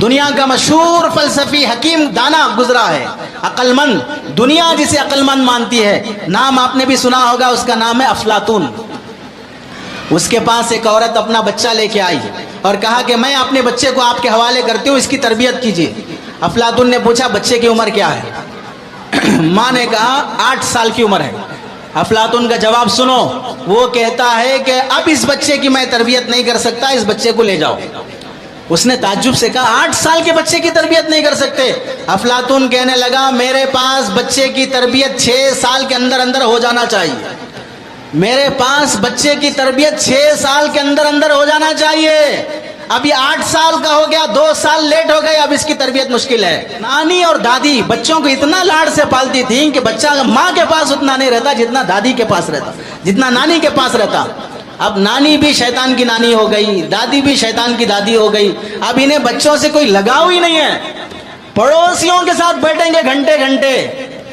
دنیا کا مشہور فلسفی حکیم دانا گزرا ہے، عقل مند، دنیا جسے عقل مند مانتی ہے، نام آپ نے بھی سنا ہوگا، اس کا نام ہے افلاطون۔ اس کے پاس ایک عورت اپنا بچہ لے کے آئی اور کہا کہ میں اپنے بچے کو آپ کے حوالے کرتی ہوں، اس کی تربیت کیجیے۔ افلاطون نے پوچھا بچے کی عمر کیا ہے؟ ماں نے کہا 8 سال کی عمر ہے۔ افلاطون کا جواب سنو، وہ کہتا ہے کہ اب اس بچے کی میں تربیت نہیں کر سکتا، اس بچے کو لے جاؤ۔ اس نے تعجب سے کہا 8 سال کے بچے کی تربیت نہیں کر سکتے؟ افلاطون کہنے لگا میرے پاس بچے کی تربیت 6 سال کے اندر اندر ہو جانا چاہیے، میرے پاس بچے کی تربیت 6 سال کے اندر اندر ہو جانا چاہیے۔ اب یہ 8 سال کا ہو گیا، 2 سال لیٹ ہو گئے، اب اس کی تربیت مشکل ہے۔ نانی اور دادی بچوں کو اتنا لاڈ سے پالتی تھیں کہ بچہ ماں کے پاس اتنا نہیں رہتا جتنا دادی کے پاس رہتا، جتنا نانی کے پاس رہتا۔ اب نانی بھی شیطان کی نانی ہو گئی، دادی بھی شیطان کی دادی ہو گئی، اب انہیں بچوں سے کوئی لگاؤ ہی نہیں ہے۔ پڑوسیوں کے ساتھ بیٹھیں گے گھنٹے گھنٹے،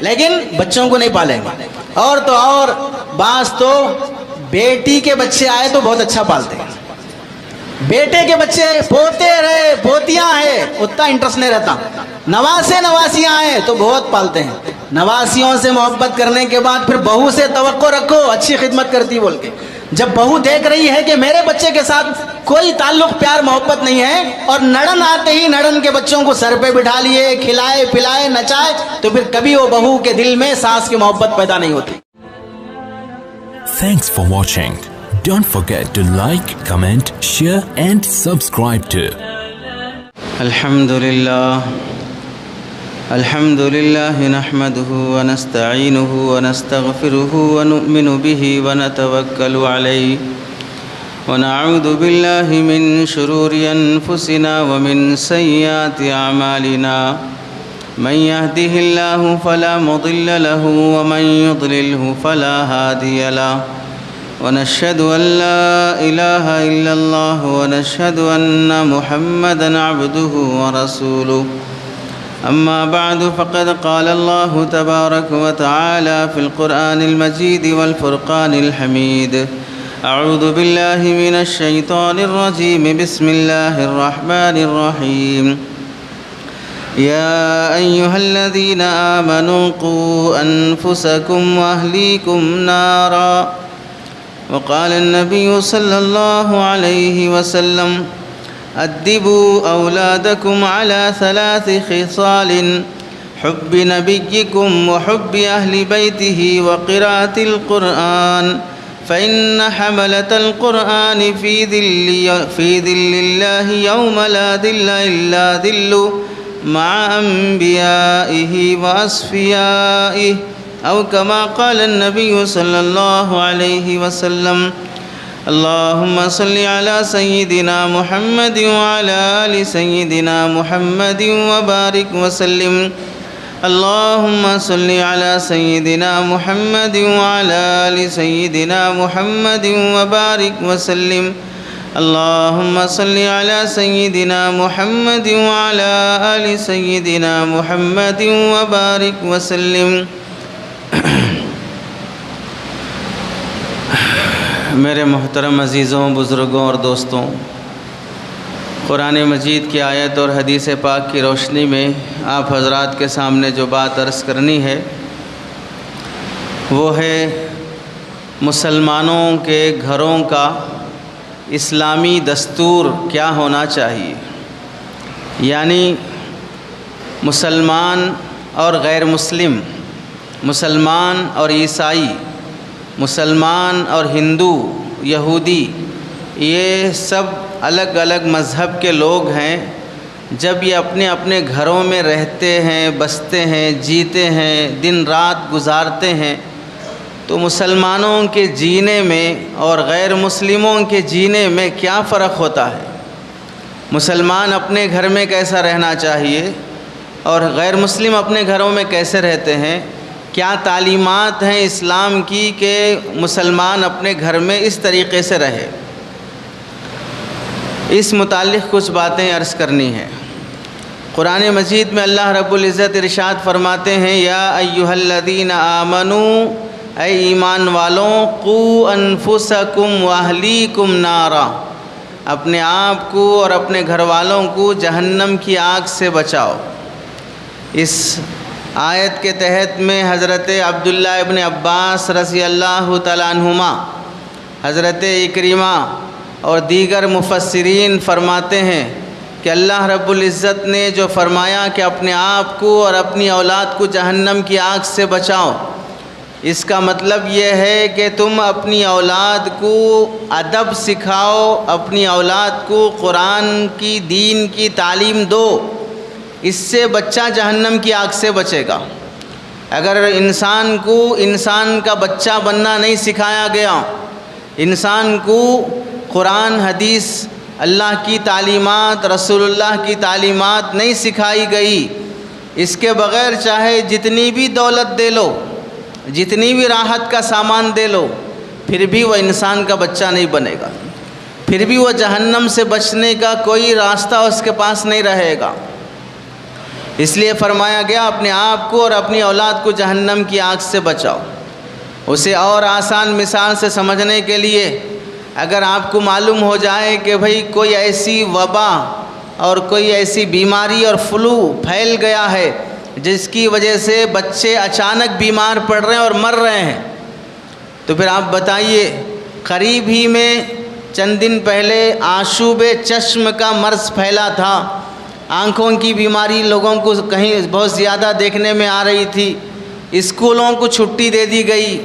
لیکن بچوں کو نہیں پالیں گے۔ اور تو اور بعض تو بیٹی کے بچے آئے تو بہت اچھا پالتے ہیں، بیٹے کے بچے پوتے رہے پوتیاں ہیں اتنا انٹرسٹ نہیں رہتا، نواسے نواسیاں ہیں تو بہت پالتے ہیں۔ نواسیوں سے محبت کرنے کے بعد پھر بہو سے توقع رکھو اچھی خدمت کرتی بول کے۔ جب بہو دیکھ رہی ہے کہ میرے بچے کے ساتھ کوئی تعلق پیار محبت نہیں ہے اور نڑن آتے ہی نڑن کے بچوں کو سر پہ بٹھا لیے، کھلائے پلائے نچائے، تو پھر کبھی وہ بہو کے دل میں ساس کی محبت پیدا نہیں ہوتی۔ Thanks for watching. Don't forget to like, comment, share and subscribe to الحمد لله نحمده ونستعينه ونستغفره ونؤمن به ونتوكل عليه ونعوذ بالله من شرور أنفسنا ومن سيئات أعمالنا من يهده الله فلا مضل له ومن يضلله فلا هادي له ونشهد أن لا إله إلا الله ونشهد أن محمدًا عبده ورسوله أما بعد فقد قال الله تبارك وتعالى في القرآن المجيد والفرقان الحميد أعوذ بالله من الشيطان الرجيم بسم الله الرحمن الرحيم يا أيها الذين آمنوا قوا أنفسكم وأهليكم نارا وقال النبي صلى الله عليه وسلم أدبوا أولادكم على 3 خصال حب نبيكم وحب أهل بيته وقراءة القرآن فإن حملة القرآن في ذل الله يوم لا ذل إلا ذل مع أنبيائه وأصفيائه أو كما قال النبي صلى الله عليه وسلم اللهم صل على سيدنا محمد وعلى آل سيدنا محمد وبارك وسلم اللهم صل على سيدنا محمد وعلى آل سيدنا محمد وبارك وسلم اللهم صل على سيدنا محمد وعلى آل سيدنا محمد وبارك وسلم۔ میرے محترم عزیزوں، بزرگوں اور دوستوں، قرآن مجید کی آیت اور حدیث پاک کی روشنی میں آپ حضرات کے سامنے جو بات عرض کرنی ہے وہ ہے مسلمانوں کے گھروں کا اسلامی دستور کیا ہونا چاہیے، یعنی مسلمان اور غیر مسلم، مسلمان اور عیسائی، مسلمان اور ہندو، یہودی، یہ سب الگ الگ مذہب کے لوگ ہیں۔ جب یہ اپنے اپنے گھروں میں رہتے ہیں، بستے ہیں، جیتے ہیں، دن رات گزارتے ہیں، تو مسلمانوں کے جینے میں اور غیر مسلموں کے جینے میں کیا فرق ہوتا ہے؟ مسلمان اپنے گھر میں کیسا رہنا چاہیے اور غیر مسلم اپنے گھروں میں کیسے رہتے ہیں؟ کیا تعلیمات ہیں اسلام کی کہ مسلمان اپنے گھر میں اس طریقے سے رہے؟ اس متعلق کچھ باتیں عرض کرنی ہیں۔ قرآن مجید میں اللہ رب العزت ارشاد فرماتے ہیں یا ایھا الذین آمنوا، اے ایمان والوں، قوا انفسکم واہلیکم نارا، اپنے آپ کو اور اپنے گھر والوں کو جہنم کی آگ سے بچاؤ۔ اس آیت کے تحت میں حضرت عبداللہ ابن عباس رضی اللہ تعالیٰ عنہما، حضرت اکرمہ اور دیگر مفسرین فرماتے ہیں کہ اللہ رب العزت نے جو فرمایا کہ اپنے آپ کو اور اپنی اولاد کو جہنم کی آگ سے بچاؤ، اس کا مطلب یہ ہے کہ تم اپنی اولاد کو ادب سکھاؤ، اپنی اولاد کو قرآن کی دین کی تعلیم دو، اس سے بچہ جہنم کی آگ سے بچے گا۔ اگر انسان کو انسان کا بچہ بننا نہیں سکھایا گیا، انسان کو قرآن حدیث اللہ کی تعلیمات رسول اللہ کی تعلیمات نہیں سکھائی گئی، اس کے بغیر چاہے جتنی بھی دولت دے لو، جتنی بھی راحت کا سامان دے لو، پھر بھی وہ انسان کا بچہ نہیں بنے گا، پھر بھی وہ جہنم سے بچنے کا کوئی راستہ اس کے پاس نہیں رہے گا۔ اس لیے فرمایا گیا اپنے آپ کو اور اپنی اولاد کو جہنم کی آگ سے بچاؤ۔ اسے اور آسان مثال سے سمجھنے کے لیے اگر آپ کو معلوم ہو جائے کہ بھئی کوئی ایسی وبا اور کوئی ایسی بیماری اور فلو پھیل گیا ہے جس کی وجہ سے بچے اچانک بیمار پڑ رہے ہیں اور مر رہے ہیں، تو پھر آپ بتائیے، قریب ہی میں چند دن پہلے آشوب چشم کا مرض پھیلا تھا، آنکھوں کی بیماری لوگوں کو کہیں بہت زیادہ دیکھنے میں آ رہی تھی، اسکولوں کو چھٹی دے دی گئی،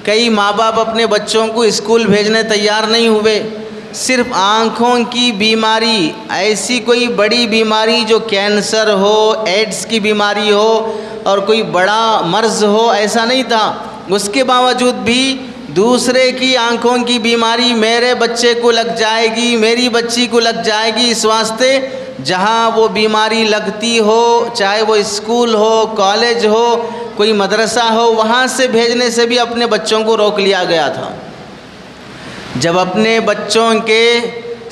کئی ماں باپ اپنے بچوں کو اسکول بھیجنے تیار نہیں ہوئے، صرف آنکھوں کی بیماری، ایسی کوئی بڑی بیماری جو کینسر ہو، ایڈز کی بیماری ہو اور کوئی بڑا مرض ہو، ایسا نہیں تھا، اس کے باوجود بھی دوسرے کی آنکھوں کی بیماری میرے بچے کو لگ جائے گی، میری بچی کو لگ جائے گی، اس واسطے جہاں وہ بیماری لگتی ہو، چاہے وہ اسکول ہو، کالج ہو، کوئی مدرسہ ہو، وہاں سے بھیجنے سے بھی اپنے بچوں کو روک لیا گیا تھا۔ جب اپنے بچوں کے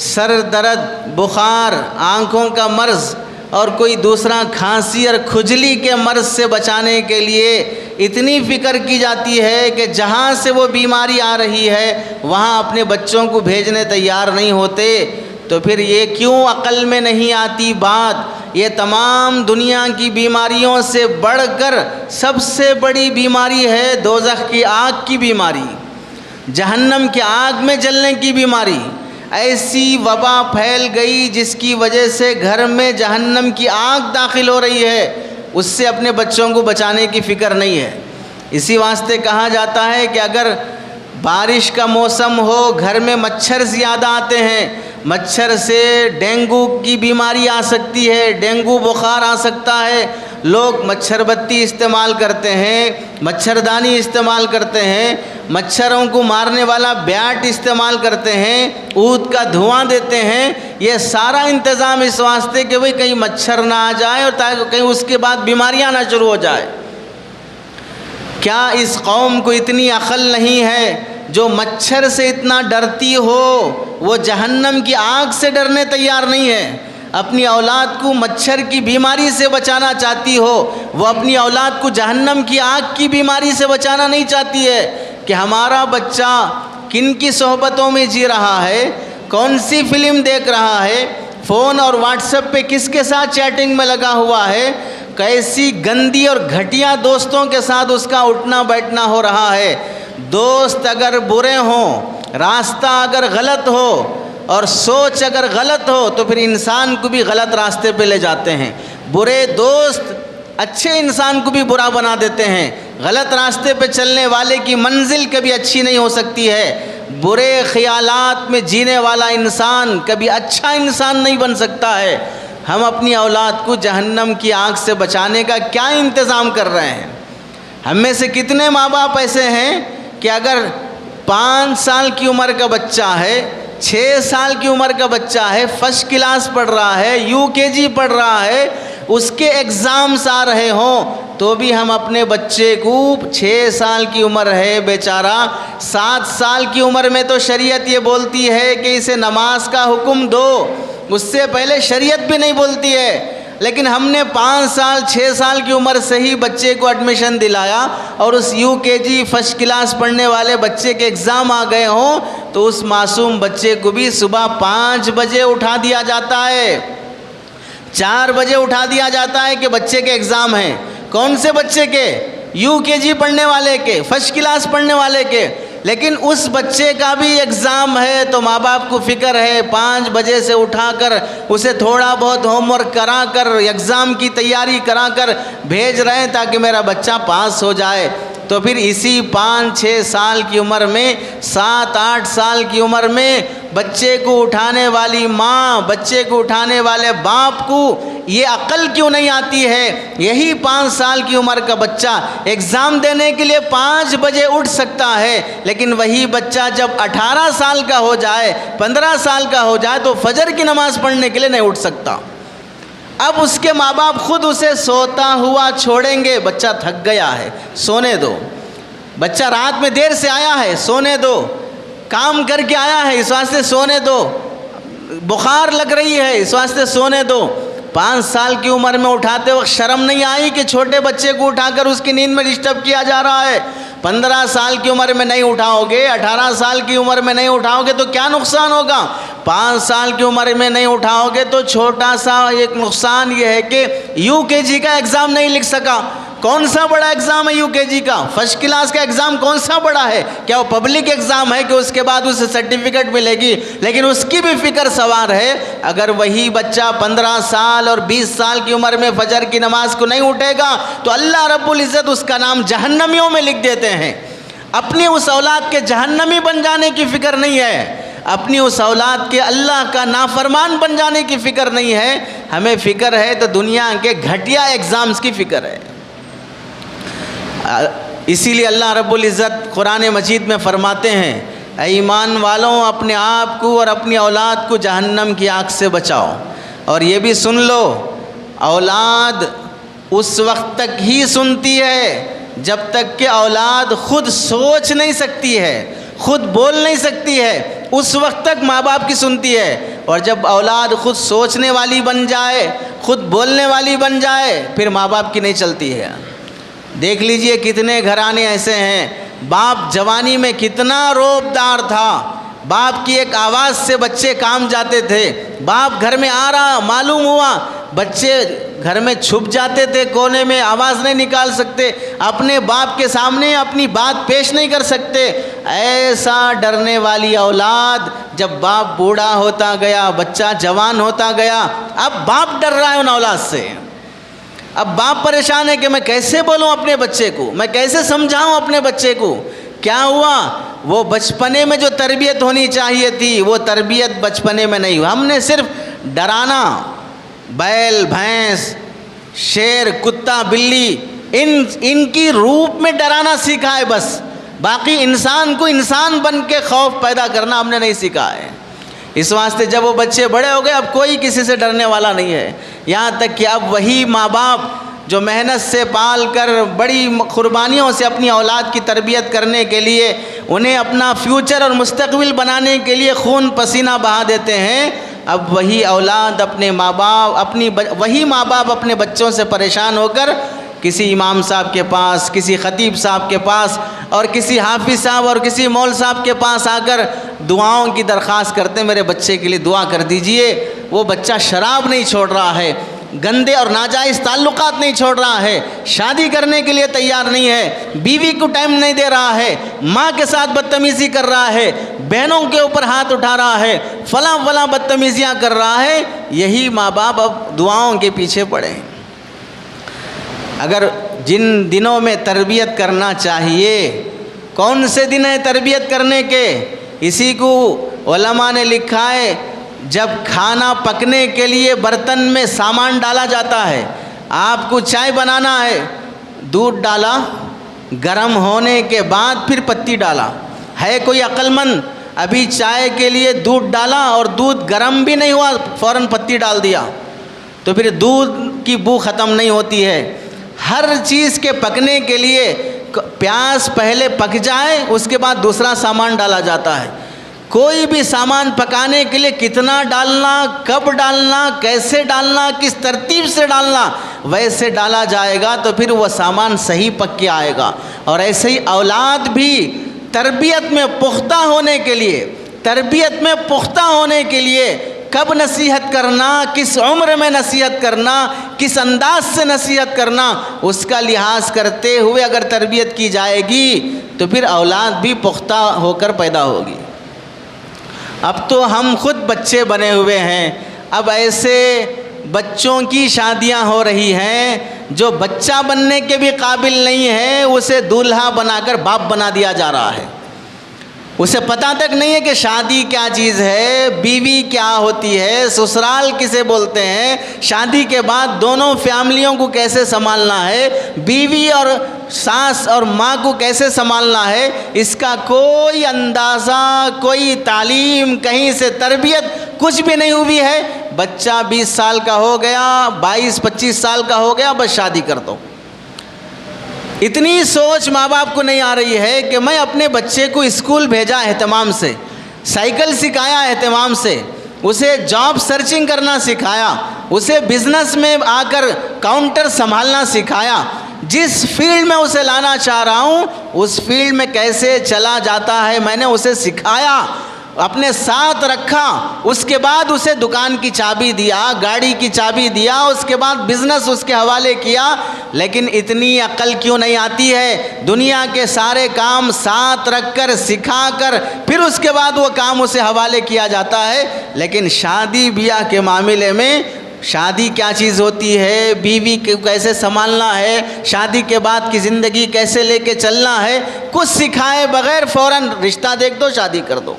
سر درد، بخار، آنکھوں کا مرض اور کوئی دوسرا کھانسی اور کھجلی کے مرض سے بچانے کے لیے اتنی فکر کی جاتی ہے کہ جہاں سے وہ بیماری آ رہی ہے وہاں اپنے بچوں کو بھیجنے تیار نہیں ہوتے، تو پھر یہ کیوں عقل میں نہیں آتی بات؟ یہ تمام دنیا کی بیماریوں سے بڑھ کر سب سے بڑی بیماری ہے دوزخ کی آگ کی بیماری، جہنم کی آگ میں جلنے کی بیماری۔ ایسی وبا پھیل گئی جس کی وجہ سے گھر میں جہنم کی آگ داخل ہو رہی ہے، اس سے اپنے بچوں کو بچانے کی فکر نہیں ہے۔ اسی واسطے کہا جاتا ہے کہ اگر بارش کا موسم ہو، گھر میں مچھر زیادہ آتے ہیں، مچھر سے ڈینگو کی بیماری آ سکتی ہے، ڈینگو بخار آ سکتا ہے، لوگ مچھر بتی استعمال کرتے ہیں، مچھردانی استعمال کرتے ہیں، مچھروں کو مارنے والا بیٹ استعمال کرتے ہیں، عود کا دھواں دیتے ہیں، یہ سارا انتظام اس واسطے کہ بھئی کہیں مچھر نہ آ جائے اور تاکہ کہیں اس کے بعد بیماریاں نہ شروع ہو جائے۔ کیا اس قوم کو اتنی عقل نہیں ہے جو مچھر سے اتنا ڈرتی ہو، وہ جہنم کی آگ سے ڈرنے تیار نہیں ہے؟ اپنی اولاد کو مچھر کی بیماری سے بچانا چاہتی ہو، وہ اپنی اولاد کو جہنم کی آگ کی بیماری سے بچانا نہیں چاہتی ہے کہ ہمارا بچہ کن کی صحبتوں میں جی رہا ہے، کون سی فلم دیکھ رہا ہے، فون اور واٹس ایپ پہ کس کے ساتھ چیٹنگ میں لگا ہوا ہے، کیسی گندی اور گھٹیا دوستوں کے ساتھ اس کا اٹھنا بیٹھنا ہو رہا ہے۔ دوست اگر برے ہوں، راستہ اگر غلط ہو اور سوچ اگر غلط ہو تو پھر انسان کو بھی غلط راستے پہ لے جاتے ہیں۔ برے دوست اچھے انسان کو بھی برا بنا دیتے ہیں۔ غلط راستے پہ چلنے والے کی منزل کبھی اچھی نہیں ہو سکتی ہے۔ برے خیالات میں جینے والا انسان کبھی اچھا انسان نہیں بن سکتا ہے۔ ہم اپنی اولاد کو جہنم کی آگ سے بچانے کا کیا انتظام کر رہے ہیں؟ ہم میں سے کتنے ماں باپ ایسے ہیں کہ اگر 5 سال کی عمر کا بچہ ہے، 6 سال کی عمر کا بچہ ہے، فرسٹ کلاس پڑھ رہا ہے، UKG پڑھ رہا ہے، اس کے ایگزامز آ رہے ہوں تو بھی ہم اپنے بچے کو 6 سال کی عمر ہے بیچارہ، 7 سال کی عمر میں تو شریعت یہ بولتی ہے کہ اسے نماز کا حکم دو، اس سے پہلے شریعت بھی نہیں بولتی ہے۔ لیکن ہم نے 5 سال 6 سال کی عمر سے ہی بچے کو ایڈمیشن دلایا اور اس UKG فرسٹ کلاس پڑھنے والے بچے کے ایگزام آ گئے ہوں تو اس معصوم بچے کو بھی صبح 5 بجے اٹھا دیا جاتا ہے، 4 بجے اٹھا دیا جاتا ہے کہ بچے کے ایگزام ہیں۔ کون سے بچے کے؟ UKG پڑھنے والے کے، فرسٹ کلاس پڑھنے والے کے۔ لیکن اس بچے کا بھی ایگزام ہے تو ماں باپ کو فکر ہے، 5 بجے سے اٹھا کر اسے تھوڑا بہت ہوم ورک کرا کر ایگزام کی تیاری کرا کر بھیج رہے ہیں تاکہ میرا بچہ پاس ہو جائے۔ تو پھر اسی 5-6 سال کی عمر میں، 7-8 سال کی عمر میں بچے کو اٹھانے والی ماں، بچے کو اٹھانے والے باپ کو یہ عقل کیوں نہیں آتی ہے؟ یہی 5 سال کی عمر کا بچہ ایگزام دینے کے لیے 5 بجے اٹھ سکتا ہے، لیکن وہی بچہ جب 18 سال کا ہو جائے، 15 سال کا ہو جائے تو فجر کی نماز پڑھنے کے لیے نہیں اٹھ سکتا۔ اب اس کے ماں باپ خود اسے سوتا ہوا چھوڑیں گے، بچہ تھک گیا ہے سونے دو، بچہ رات میں دیر سے آیا ہے سونے دو، کام کر کے آیا ہے اس واسطے سونے دو، بخار لگ رہی ہے اس واسطے سونے دو۔ 5 سال کی عمر میں اٹھاتے وقت شرم نہیں آئی کہ چھوٹے بچے کو اٹھا کر اس کی نیند میں ڈسٹرب کیا جا رہا ہے؟ 15 سال کی عمر میں نہیں اٹھاؤ گے، 18 سال کی عمر میں نہیں اٹھاؤ گے تو کیا نقصان ہوگا؟ 5 سال کی عمر میں نہیں اٹھاؤ گے تو چھوٹا سا ایک نقصان یہ ہے کہ UKG کا ایگزام نہیں لکھ سکا۔ کون سا بڑا ایگزام ہے UKG کا؟ فرسٹ کلاس کا ایگزام کون سا بڑا ہے؟ کیا وہ پبلک ایگزام ہے کہ اس کے بعد اسے سرٹیفکیٹ ملے گی؟ لیکن اس کی بھی فکر سوار ہے، اگر وہی بچہ 15 سال اور 20 سال کی عمر میں فجر کی نماز کو نہیں اٹھے گا تو اللہ رب العزت اس کا نام جہنمیوں میں لکھ دیتے ہیں۔ اپنی اس اولاد کے جہنمی بن جانے کی فکر نہیں ہے، اپنی اس اولاد کے اللہ کا نافرمان بن جانے کی فکر نہیں ہے، ہمیں فکر ہے تو دنیا کے گھٹیا ایگزامز کی فکر ہے۔ اسی لیے اللہ رب العزت قرآن مجید میں فرماتے ہیں، اے ایمان والوں اپنے آپ کو اور اپنی اولاد کو جہنم کی آگ سے بچاؤ۔ اور یہ بھی سن لو، اولاد اس وقت تک ہی سنتی ہے جب تک کہ اولاد خود سوچ نہیں سکتی ہے، خود بول نہیں سکتی ہے، اس وقت تک ماں باپ کی سنتی ہے۔ اور جب اولاد خود سوچنے والی بن جائے، خود بولنے والی بن جائے، پھر ماں باپ کی نہیں چلتی ہے۔ دیکھ لیجئے کتنے گھرانے ایسے ہیں، باپ جوانی میں کتنا روب دار تھا، باپ کی ایک آواز سے بچے کام جاتے تھے، باپ گھر میں آ رہا معلوم ہوا، بچے گھر میں چھپ جاتے تھے کونے میں، آواز نہیں نکال سکتے، اپنے باپ کے سامنے اپنی بات پیش نہیں کر سکتے۔ ایسا ڈرنے والی اولاد جب باپ بوڑھا ہوتا گیا، بچہ جوان ہوتا گیا، اب باپ ڈر رہا ہے ان اولاد سے۔ اب باپ پریشان ہے کہ میں کیسے بولوں اپنے بچے کو، میں کیسے سمجھاؤں اپنے بچے کو۔ کیا ہوا؟ وہ بچپنے میں جو تربیت ہونی چاہیے تھی وہ تربیت بچپنے میں نہیں ہوا۔ ہم نے صرف ڈرانا، بیل بھینس شیر کتا بلی ان کی روپ میں ڈرانا سیکھا ہے بس، باقی انسان کو انسان بن کے خوف پیدا کرنا ہم نے نہیں سیکھا ہے۔ اس واسطے جب وہ بچے بڑے ہو گئے اب کوئی کسی سے ڈرنے والا نہیں ہے، یہاں تک کہ اب وہی ماں باپ جو محنت سے پال کر بڑی قربانیوں سے اپنی اولاد کی تربیت کرنے کے لیے، انہیں اپنا فیوچر اور مستقبل بنانے کے لیے خون پسینہ بہا دیتے ہیں، اب وہی اولاد اپنے ماں باپ وہی ماں باپ اپنے بچوں سے پریشان ہو کر کسی امام صاحب کے پاس، کسی خطیب صاحب کے پاس اور کسی حافظ صاحب اور کسی مول صاحب کے پاس آ کر دعاؤں کی درخواست کرتے ہیں، میرے بچے کے لیے دعا کر دیجئے۔ وہ بچہ شراب نہیں چھوڑ رہا ہے، گندے اور ناجائز تعلقات نہیں چھوڑ رہا ہے، شادی کرنے کے لیے تیار نہیں ہے، بیوی کو ٹائم نہیں دے رہا ہے، ماں کے ساتھ بدتمیزی کر رہا ہے، بہنوں کے اوپر ہاتھ اٹھا رہا ہے، فلاں فلاں بدتمیزیاں کر رہا ہے۔ یہی ماں باپ اب دعاؤں کے پیچھے پڑے ہیں۔ اگر جن دنوں میں تربیت کرنا چاہیے، کون سے دن ہیں تربیت کرنے کے؟ اسی کو علماء نے لکھا ہے، جب کھانا پکنے کے لیے برتن میں سامان ڈالا جاتا ہے، آپ کو چائے بنانا ہے، دودھ ڈالا، گرم ہونے کے بعد پھر پتی ڈالا، ہے کوئی عقل مند ابھی چائے کے لیے دودھ ڈالا اور دودھ گرم بھی نہیں ہوا فوراً پتی ڈال دیا تو پھر دودھ کی بو ختم نہیں ہوتی ہے۔ ہر چیز کے پکنے کے لیے پیاز پہلے پک جائے اس کے بعد دوسرا سامان ڈالا جاتا ہے۔ کوئی بھی سامان پکانے کے لیے کتنا ڈالنا، کب ڈالنا، کیسے ڈالنا، کس ترتیب سے ڈالنا، ویسے ڈالا جائے گا تو پھر وہ سامان صحیح پک کے آئے گا۔ اور ایسے ہی اولاد بھی تربیت میں پختہ ہونے کے لیے کب نصیحت کرنا، کس عمر میں نصیحت کرنا، کس انداز سے نصیحت کرنا، اس کا لحاظ کرتے ہوئے اگر تربیت کی جائے گی تو پھر اولاد بھی پختہ ہو کر پیدا ہوگی۔ اب تو ہم خود بچے بنے ہوئے ہیں، اب ایسے بچوں کی شادیاں ہو رہی ہیں جو بچہ بننے کے بھی قابل نہیں ہے، اسے دولہا بنا کر باپ بنا دیا جا رہا ہے۔ اسے پتہ تک نہیں ہے کہ شادی کیا چیز ہے، بیوی کیا ہوتی ہے، سسرال کسے بولتے ہیں، شادی کے بعد دونوں فیملیوں کو کیسے سنبھالنا ہے، بیوی اور ساس اور ماں کو کیسے سنبھالنا ہے، اس کا کوئی اندازہ، کوئی تعلیم، کہیں سے تربیت کچھ بھی نہیں ہوئی ہے۔ بچہ 20 سال کا ہو گیا، 22-25 سال کا ہو گیا، بس شادی کر دو۔ اتنی سوچ ماں باپ کو نہیں آ رہی ہے کہ میں اپنے بچے کو اسکول بھیجا اہتمام سے، سائیکل سکھایا اہتمام سے، اسے جاب سرچنگ کرنا سکھایا، اسے بزنس میں آ کر کاؤنٹر سنبھالنا سکھایا، جس فیلڈ میں اسے لانا چاہ رہا ہوں اس فیلڈ میں کیسے چلا جاتا ہے میں نے اسے سکھایا، اپنے ساتھ رکھا، اس کے بعد اسے دکان کی چابی دیا، گاڑی کی چابی دیا، اس کے بعد بزنس اس کے حوالے کیا۔ لیکن اتنی عقل کیوں نہیں آتی ہے؟ دنیا کے سارے کام ساتھ رکھ کر، سکھا کر، پھر اس کے بعد وہ کام اسے حوالے کیا جاتا ہے۔ لیکن شادی بیاہ کے معاملے میں شادی کیا چیز ہوتی ہے، بیوی کو کیسے سنبھالنا ہے، شادی کے بعد کی زندگی کیسے لے کے چلنا ہے، کچھ سکھائے بغیر فوراً رشتہ دیکھ دو، شادی کر دو۔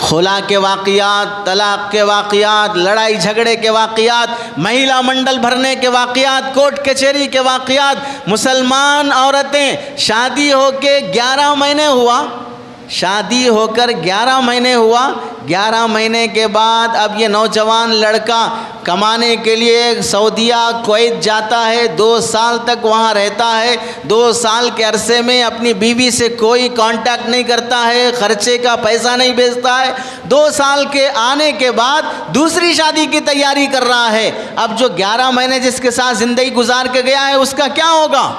خلا کے واقعات، طلاق کے واقعات، لڑائی جھگڑے کے واقعات، مہیلا منڈل بھرنے کے واقعات، کورٹ کچہری کے واقعات۔ مسلمان عورتیں شادی ہو کے 11 مہینے ہوا، شادی ہو کر 11 مہینے ہوا، 11 مہینے کے بعد اب یہ نوجوان لڑکا کمانے کے لیے سعودیہ، کویت جاتا ہے، 2 سال تک وہاں رہتا ہے، 2 سال کے عرصے میں اپنی بیوی سے کوئی کانٹیکٹ نہیں کرتا ہے، خرچے کا پیسہ نہیں بھیجتا ہے، 2 سال کے آنے کے بعد دوسری شادی کی تیاری کر رہا ہے۔ اب جو 11 مہینے جس کے ساتھ زندگی گزار کے گیا ہے اس کا کیا ہوگا؟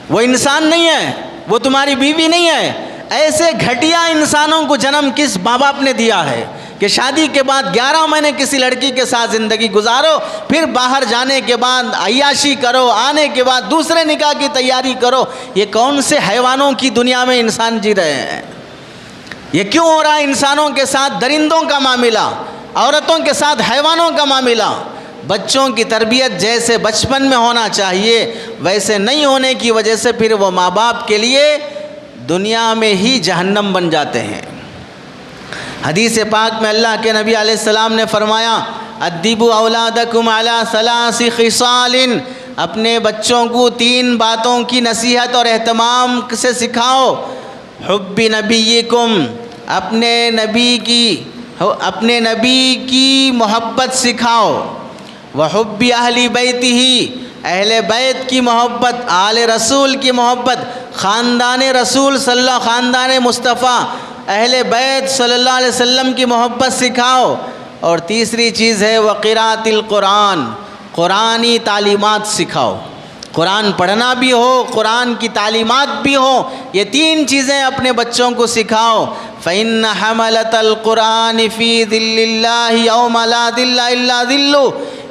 وہ انسان نہیں ہے، وہ تمہاری بیوی نہیں ہے۔ ایسے گھٹیا انسانوں کو جنم کس ماں باپ نے دیا ہے کہ شادی کے بعد 11 مہینے کسی لڑکی کے ساتھ زندگی گزارو، پھر باہر جانے کے بعد عیاشی کرو، آنے کے بعد دوسرے نکاح کی تیاری کرو۔ یہ کون سے حیوانوں کی دنیا میں انسان جی رہے ہیں؟ یہ کیوں ہو رہا ہے انسانوں کے ساتھ درندوں کا معاملہ، عورتوں کے ساتھ حیوانوں کا معاملہ؟ بچوں کی تربیت جیسے بچپن میں ہونا چاہیے ویسے نہیں ہونے کی وجہ سے پھر وہ ماں باپ کے لیے دنیا میں ہی جہنم بن جاتے ہیں۔ حدیث پاک میں اللہ کے نبی علیہ السلام نے فرمایا، ادبوا اولادکم علی 3 خصال، اپنے بچوں کو 3 باتوں کی نصیحت اور اہتمام سے سکھاؤ۔ حب نبیکم، اپنے نبی کی محبت سکھاؤ، وحب اہل بیتہ، اہل بیت کی محبت، آل رسول کی محبت، خاندان رسول صلی اللہ، خاندان مصطفیٰ، اہل بیت صلی اللہ علیہ وسلم کی محبت سکھاؤ۔ اور تیسری چیز ہے وقراءۃ القرآن، قرآنی تعلیمات سکھاؤ، قرآن پڑھنا بھی ہو، قرآن کی تعلیمات بھی ہو، یہ 3 چیزیں اپنے بچوں کو سکھاؤ۔ فإن حملة القرآن في ظل الله يوم لا ظل إلا ظله،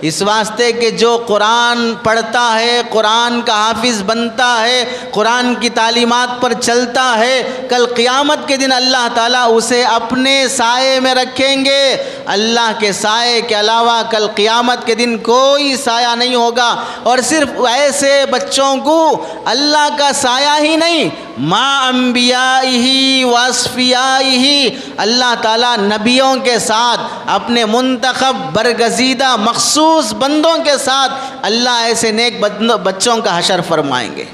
اس واسطے کہ جو قرآن پڑھتا ہے، قرآن کا حافظ بنتا ہے، قرآن کی تعلیمات پر چلتا ہے، کل قیامت کے دن اللہ تعالیٰ اسے اپنے سائے میں رکھیں گے۔ اللہ کے سائے کے علاوہ کل قیامت کے دن کوئی سایہ نہیں ہوگا۔ اور صرف ایسے بچوں کو اللہ کا سایہ ہی نہیں، مع انبیائہ واصفیائہ، اللہ تعالیٰ نبیوں کے ساتھ، اپنے منتخب برگزیدہ مخصوص بندوں کے ساتھ اللہ ایسے نیک بچوں کا حشر فرمائیں گے۔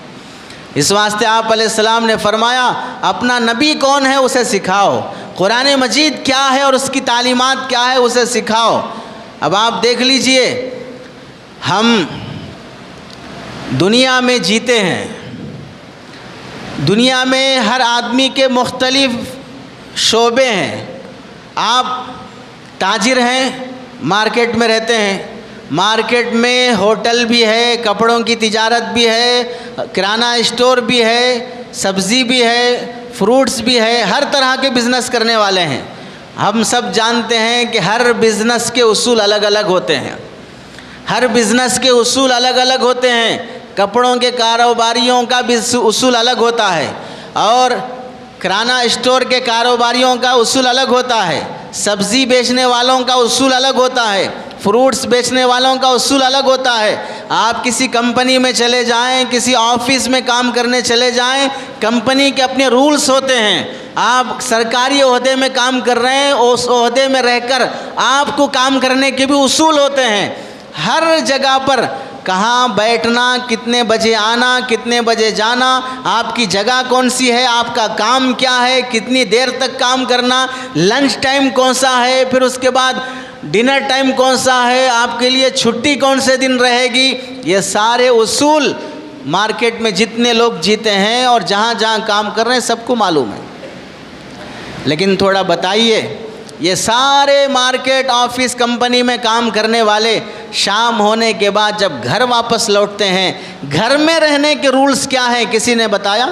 اس واسطے آپ علیہ السلام نے فرمایا اپنا نبی کون ہے اسے سکھاؤ، قرآن مجید کیا ہے اور اس کی تعلیمات کیا ہے اسے سکھاؤ۔ اب آپ دیکھ لیجئے، ہم دنیا میں جیتے ہیں، دنیا میں ہر آدمی کے مختلف شعبے ہیں. آپ تاجر ہیں, مارکیٹ میں رہتے ہیں, مارکیٹ میں ہوٹل بھی ہے, کپڑوں کی تجارت بھی ہے, کرانہ اسٹور بھی ہے, سبزی بھی ہے, فروٹس بھی ہے, ہر طرح کے بزنس کرنے والے ہیں. ہم سب جانتے ہیں کہ ہر بزنس کے اصول الگ الگ ہوتے ہیں. ہر بزنس کے اصول الگ الگ ہوتے ہیں. کپڑوں کے کاروباریوں کا بھی اصول الگ ہوتا ہے, اور کرانہ اسٹور کے کاروباریوں کا اصول الگ ہوتا ہے, سبزی بیچنے والوں کا اصول الگ ہوتا ہے, فروٹس بیچنے والوں کا اصول الگ ہوتا ہے. آپ کسی کمپنی میں چلے جائیں, کسی آفس میں کام کرنے چلے جائیں, کمپنی کے اپنے رولز ہوتے ہیں. آپ سرکاری عہدے میں کام کر رہے ہیں, اس عہدے میں رہ کر آپ کو کام کرنے کے بھی اصول ہوتے ہیں. ہر جگہ پر کہاں بیٹھنا, کتنے بجے آنا, کتنے بجے جانا, آپ کی جگہ کون سی ہے, آپ کا کام کیا ہے, کتنی دیر تک کام کرنا, لنچ ٹائم کون سا ہے, پھر اس کے بعد ڈنر ٹائم کون سا ہے, آپ کے لیے چھٹی کون سے دن رہے گی, یہ سارے اصول مارکیٹ میں جتنے لوگ جیتے ہیں اور جہاں جہاں کام کر رہے ہیں سب کو معلوم ہے. لیکن تھوڑا بتائیے, یہ سارے مارکیٹ, آفس, کمپنی میں کام کرنے والے شام ہونے کے بعد جب گھر واپس لوٹتے ہیں, گھر میں رہنے کے رولز کیا ہیں, کسی نے بتایا؟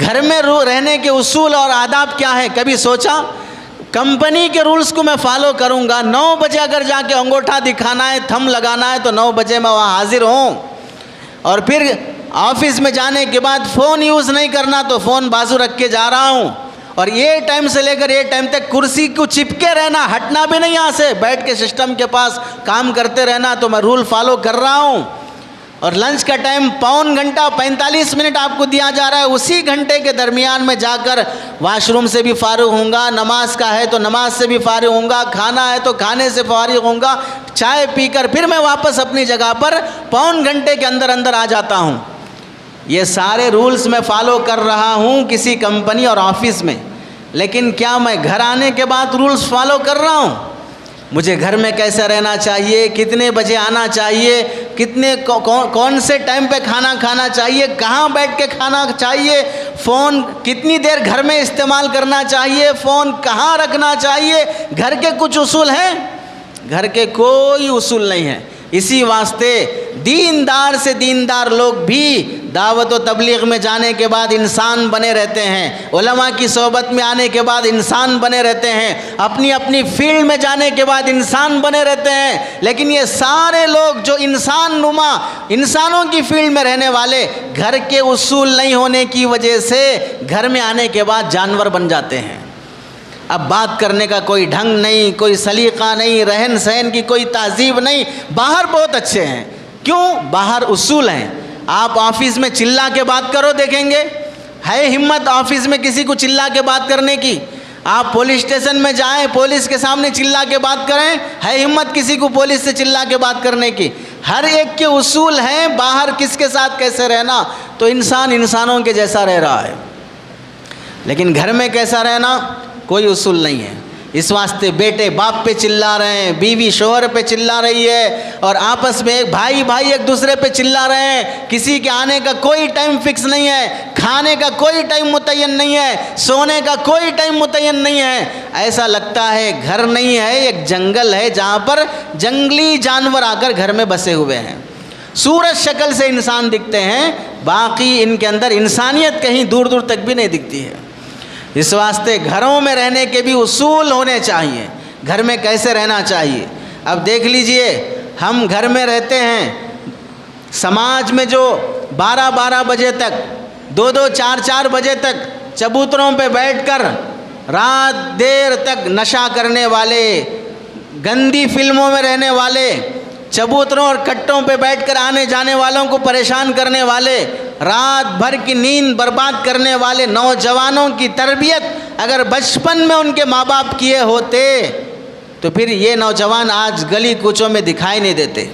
گھر میں رہنے کے اصول اور آداب کیا ہیں, کبھی سوچا؟ کمپنی کے رولز کو میں فالو کروں گا, 9 بجے اگر جا کے انگوٹھا دکھانا ہے, تھم لگانا ہے تو 9 بجے میں وہاں حاضر ہوں, اور پھر آفس میں جانے کے بعد فون یوز نہیں کرنا تو فون بازو رکھ کے جا رہا ہوں, اور یہ ٹائم سے لے کر یہ ٹائم تک کرسی کو چپکے رہنا, ہٹنا بھی نہیں یہاں سے, بیٹھ کے سسٹم کے پاس کام کرتے رہنا, تو میں رول فالو کر رہا ہوں. اور لنچ کا ٹائم 1.25 گھنٹہ 45 منٹ آپ کو دیا جا رہا ہے, اسی گھنٹے کے درمیان میں جا کر واش روم سے بھی فارغ ہوں گا, نماز کا ہے تو نماز سے بھی فارغ ہوں گا, کھانا ہے تو کھانے سے فارغ ہوں گا, چائے پی کر پھر میں واپس اپنی جگہ پر 1.25 گھنٹے کے اندر اندر آ جاتا ہوں. یہ سارے رولز میں فالو کر رہا ہوں کسی کمپنی اور آفس میں, لیکن کیا میں گھر آنے کے بعد رولز فالو کر رہا ہوں؟ مجھے گھر میں کیسے رہنا چاہیے, کتنے بجے آنا چاہیے, کون سے ٹائم پہ کھانا کھانا چاہیے, کہاں بیٹھ کے کھانا چاہیے, فون کتنی دیر گھر میں استعمال کرنا چاہیے, فون کہاں رکھنا چاہیے, گھر کے کچھ اصول ہیں؟ گھر کے کوئی اصول نہیں ہیں. اسی واسطے دیندار سے دیندار لوگ بھی دعوت و تبلیغ میں جانے کے بعد انسان بنے رہتے ہیں, علماء کی صحبت میں آنے کے بعد انسان بنے رہتے ہیں, اپنی اپنی فیلڈ میں جانے کے بعد انسان بنے رہتے ہیں. لیکن یہ سارے لوگ جو انسان نما, انسانوں کی فیلڈ میں رہنے والے, گھر کے اصول نہیں ہونے کی وجہ سے گھر میں آنے کے بعد جانور بن جاتے ہیں. اب بات کرنے کا کوئی ڈھنگ نہیں, کوئی سلیقہ نہیں, رہن سہن کی کوئی تہذیب نہیں. باہر بہت اچھے ہیں, کیوں؟ باہر اصول ہیں. آپ آفس میں چلا کے بات کرو, دیکھیں گے ہے ہمت آفس میں کسی کو چلا کے بات کرنے کی؟ آپ پولیس اسٹیشن میں جائیں, پولیس کے سامنے چلا کے بات کریں, ہے ہمت کسی کو پولیس سے چلا کے بات کرنے کی؟ ہر ایک کے اصول ہیں. باہر کس کے ساتھ کیسے رہنا, تو انسان انسانوں کے جیسا رہ رہا ہے, لیکن گھر میں کیسا رہنا کوئی اصول نہیں ہے. اس واسطے بیٹے باپ پہ چلا رہے ہیں, بیوی شوہر پہ چلا رہی ہے, اور آپس میں بھائی ایک دوسرے پہ چلا رہے ہیں. کسی کے آنے کا کوئی ٹائم فکس نہیں ہے, کھانے کا کوئی ٹائم متعین نہیں ہے, سونے کا کوئی ٹائم متعین نہیں ہے. ایسا لگتا ہے گھر نہیں ہے, ایک جنگل ہے جہاں پر جنگلی جانور آ کر گھر میں بسے ہوئے ہیں. صورت شکل سے انسان دکھتے ہیں, باقی ان کے اندر انسانیت کہیں دور دور تک بھی نہیں دکھتی ہے. اس واسطے گھروں میں رہنے کے بھی اصول ہونے چاہیے, گھر میں کیسے رہنا چاہیے. اب دیکھ لیجئے, ہم گھر میں رہتے ہیں, سماج میں جو 12 بجے تک, 2 4 بجے تک چبوتروں پہ بیٹھ کر رات دیر تک نشہ کرنے والے, گندی فلموں میں رہنے والے, چبوتروں اور کٹوں پہ بیٹھ کر آنے جانے والوں کو پریشان کرنے والے, رات بھر کی نیند برباد کرنے والے نوجوانوں کی تربیت اگر بچپن میں ان کے ماں باپ کیے ہوتے تو پھر یہ نوجوان آج گلی کوچوں میں دکھائی نہیں دیتے,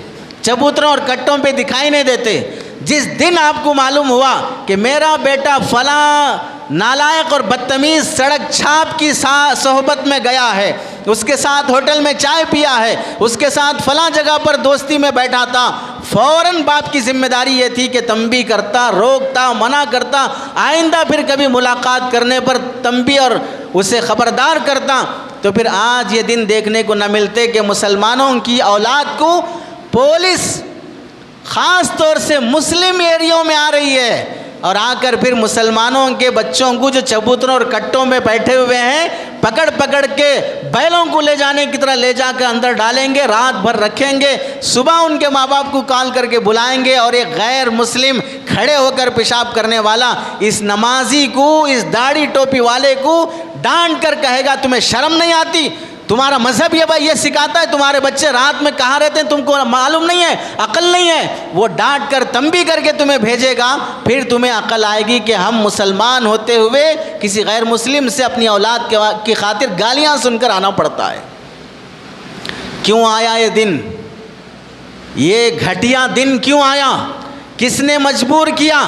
چبوتروں اور کٹوں پہ دکھائی نہیں دیتے. جس دن آپ کو معلوم ہوا کہ میرا بیٹا فلاں نالائق اور بدتمیز سڑک چھاپ کی صحبت میں گیا ہے, اس کے ساتھ ہوٹل میں چائے پیا ہے, اس کے ساتھ فلاں جگہ پر دوستی میں بیٹھا تھا, فوراً باپ کی ذمہ داری یہ تھی کہ تنبیہ کرتا, روکتا, منع کرتا, آئندہ پھر کبھی ملاقات کرنے پر تنبیہ اور اسے خبردار کرتا تو پھر آج یہ دن دیکھنے کو نہ ملتے کہ مسلمانوں کی اولاد کو پولیس خاص طور سے مسلم ایریوں میں آ رہی ہے اور آ کر پھر مسلمانوں کے بچوں کو جو چبوتروں اور کٹوں میں بیٹھے ہوئے ہیں پکڑ پکڑ کے بیلوں کو لے جانے کی طرح لے جا کر اندر ڈالیں گے، رات بھر رکھیں گے، صبح ان کے ماں باپ کو کال کر کے بلائیں گے اور ایک غیر مسلم کھڑے ہو کر پیشاب کرنے والا اس نمازی کو، اس داڑھی ٹوپی والے کو ڈانٹ کر کہے گا تمہیں شرم نہیں آتی؟ تمہارا مذہب یہ سکھاتا ہے تمہارے بچے رات میں کہاں رہتے ہیں تم کو معلوم نہیں ہے، عقل نہیں ہے؟ وہ ڈانٹ کر تنبیہ کر کے تمہیں بھیجے گا، پھر تمہیں عقل آئے گی کہ ہم مسلمان ہوتے ہوئے کسی غیر مسلم سے اپنی اولاد کی خاطر گالیاں سن کر آنا پڑتا ہے۔ کیوں آیا یہ دن؟ یہ گھٹیا دن کیوں آیا؟ کس نے مجبور کیا؟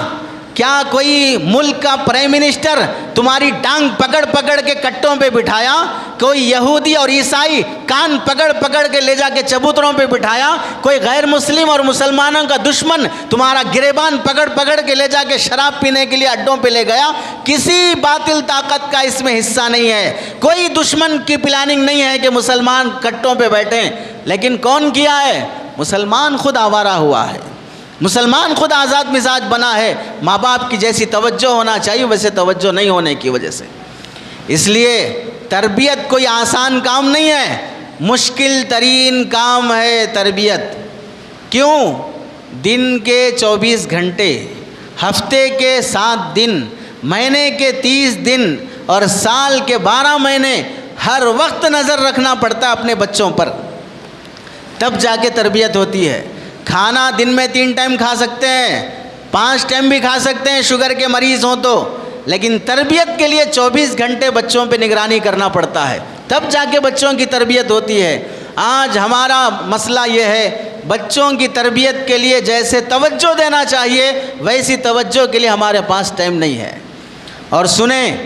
کیا کوئی ملک کا پرائم منسٹر تمہاری ٹانگ پکڑ پکڑ کے کٹوں پہ بٹھایا؟ کوئی یہودی اور عیسائی کان پکڑ پکڑ کے لے جا کے چبوتروں پہ بٹھایا؟ کوئی غیر مسلم اور مسلمانوں کا دشمن تمہارا گریبان پکڑ پکڑ کے لے جا کے شراب پینے کے لیے اڈوں پہ لے گیا؟ کسی باطل طاقت کا اس میں حصہ نہیں ہے، کوئی دشمن کی پلاننگ نہیں ہے کہ مسلمان کٹوں پہ بیٹھیں۔ لیکن کون کیا ہے؟ مسلمان خود آوارہ ہوا ہے، مسلمان خود آزاد مزاج بنا ہے، ماں باپ کی جیسی توجہ ہونا چاہیے ویسے توجہ نہیں ہونے کی وجہ سے۔ اس لیے تربیت کوئی آسان کام نہیں ہے، مشکل ترین کام ہے تربیت۔ کیوں؟ دن کے 24 گھنٹے، ہفتے کے 7 دن، مہینے کے 30 دن اور سال کے 12 مہینے ہر وقت نظر رکھنا پڑتا ہے اپنے بچوں پر، تب جا کے تربیت ہوتی ہے۔ کھانا دن میں 3 ٹائم کھا سکتے ہیں، 5 ٹائم بھی کھا سکتے ہیں شوگر کے مریض ہوں تو، لیکن تربیت کے لیے 24 گھنٹے بچوں پہ نگرانی کرنا پڑتا ہے، تب جا کے بچوں کی تربیت ہوتی ہے۔ آج ہمارا مسئلہ یہ ہے بچوں کی تربیت کے لیے جیسے توجہ دینا چاہیے ویسی توجہ کے لیے ہمارے پاس ٹائم نہیں ہے۔ اور سنیں،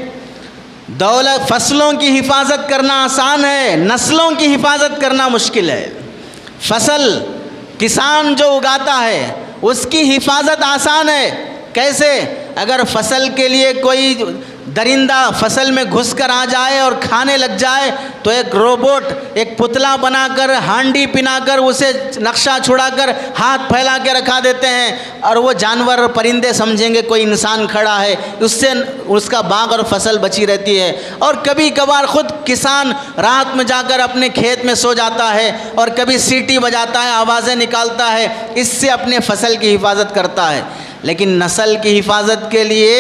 دولت فصلوں کی حفاظت کرنا آسان ہے، نسلوں کی حفاظت کرنا مشکل ہے۔ فصل کسان جو اگاتا ہے اس کی حفاظت آسان ہے۔ کیسے؟ اگر فصل کے لیے کوئی درندہ فصل میں گھس کر آ جائے اور کھانے لگ جائے تو ایک روبوٹ ایک پتلا بنا کر ہانڈی پنا کر اسے نقشہ چھڑا کر ہاتھ پھیلا کے رکھا دیتے ہیں اور وہ جانور اور پرندے سمجھیں گے کوئی انسان کھڑا ہے، اس سے اس کا باغ اور فصل بچی رہتی ہے۔ اور کبھی کبھار خود کسان رات میں جا کر اپنے کھیت میں سو جاتا ہے اور کبھی سیٹی بجاتا ہے، آوازیں نکالتا ہے، اس سے اپنے فصل کی حفاظت کرتا ہے۔ لیکن نسل کی حفاظت کے لیے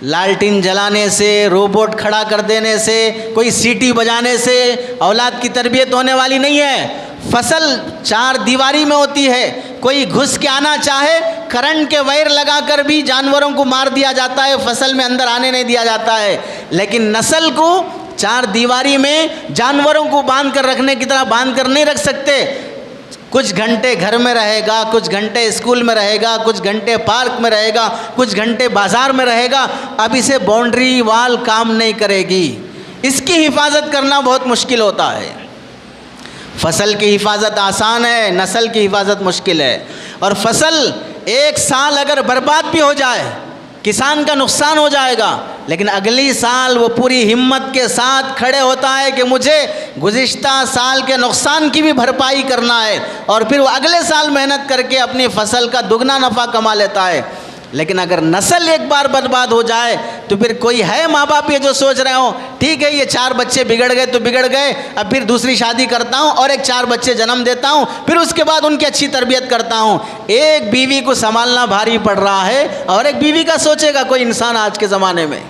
لالٹین جلانے سے، روبوٹ کھڑا کر دینے سے، کوئی سیٹی بجانے سے اولاد کی تربیت ہونے والی نہیں ہے۔ فصل 4 دیواری میں ہوتی ہے، کوئی گھس کے آنا چاہے کرنٹ کے وائر لگا کر بھی جانوروں کو مار دیا جاتا ہے، فصل میں اندر آنے نہیں دیا جاتا ہے۔ لیکن نسل کو 4 دیواری میں جانوروں کو باندھ کر رکھنے کی طرح باندھ کر نہیں رکھ سکتے۔ کچھ گھنٹے گھر میں رہے گا، کچھ گھنٹے اسکول میں رہے گا، کچھ گھنٹے پارک میں رہے گا، کچھ گھنٹے بازار میں رہے گا۔ اب اسے باؤنڈری وال کام نہیں کرے گی، اس کی حفاظت کرنا بہت مشکل ہوتا ہے۔ فصل کی حفاظت آسان ہے، نسل کی حفاظت مشکل ہے۔ اور فصل 1 سال اگر برباد بھی ہو جائے کسان کا نقصان ہو جائے گا، لیکن اگلی سال وہ پوری ہمت کے ساتھ کھڑے ہوتا ہے کہ مجھے گزشتہ سال کے نقصان کی بھی بھرپائی کرنا ہے، اور پھر وہ اگلے سال محنت کر کے اپنی فصل کا دگنا نفع کما لیتا ہے۔ لیکن اگر نسل ایک بار برباد ہو جائے تو پھر کوئی ہے ماں باپ یہ جو سوچ رہے ہوں ٹھیک ہے یہ 4 بچے بگڑ گئے تو بگڑ گئے، اب پھر دوسری شادی کرتا ہوں اور ایک 4 بچے جنم دیتا ہوں، پھر اس کے بعد ان کی اچھی تربیت کرتا ہوں۔ ایک بیوی کو سنبھالنا بھاری پڑ رہا ہے اور ایک بیوی کا سوچے گا کوئی انسان آج کے زمانے میں؟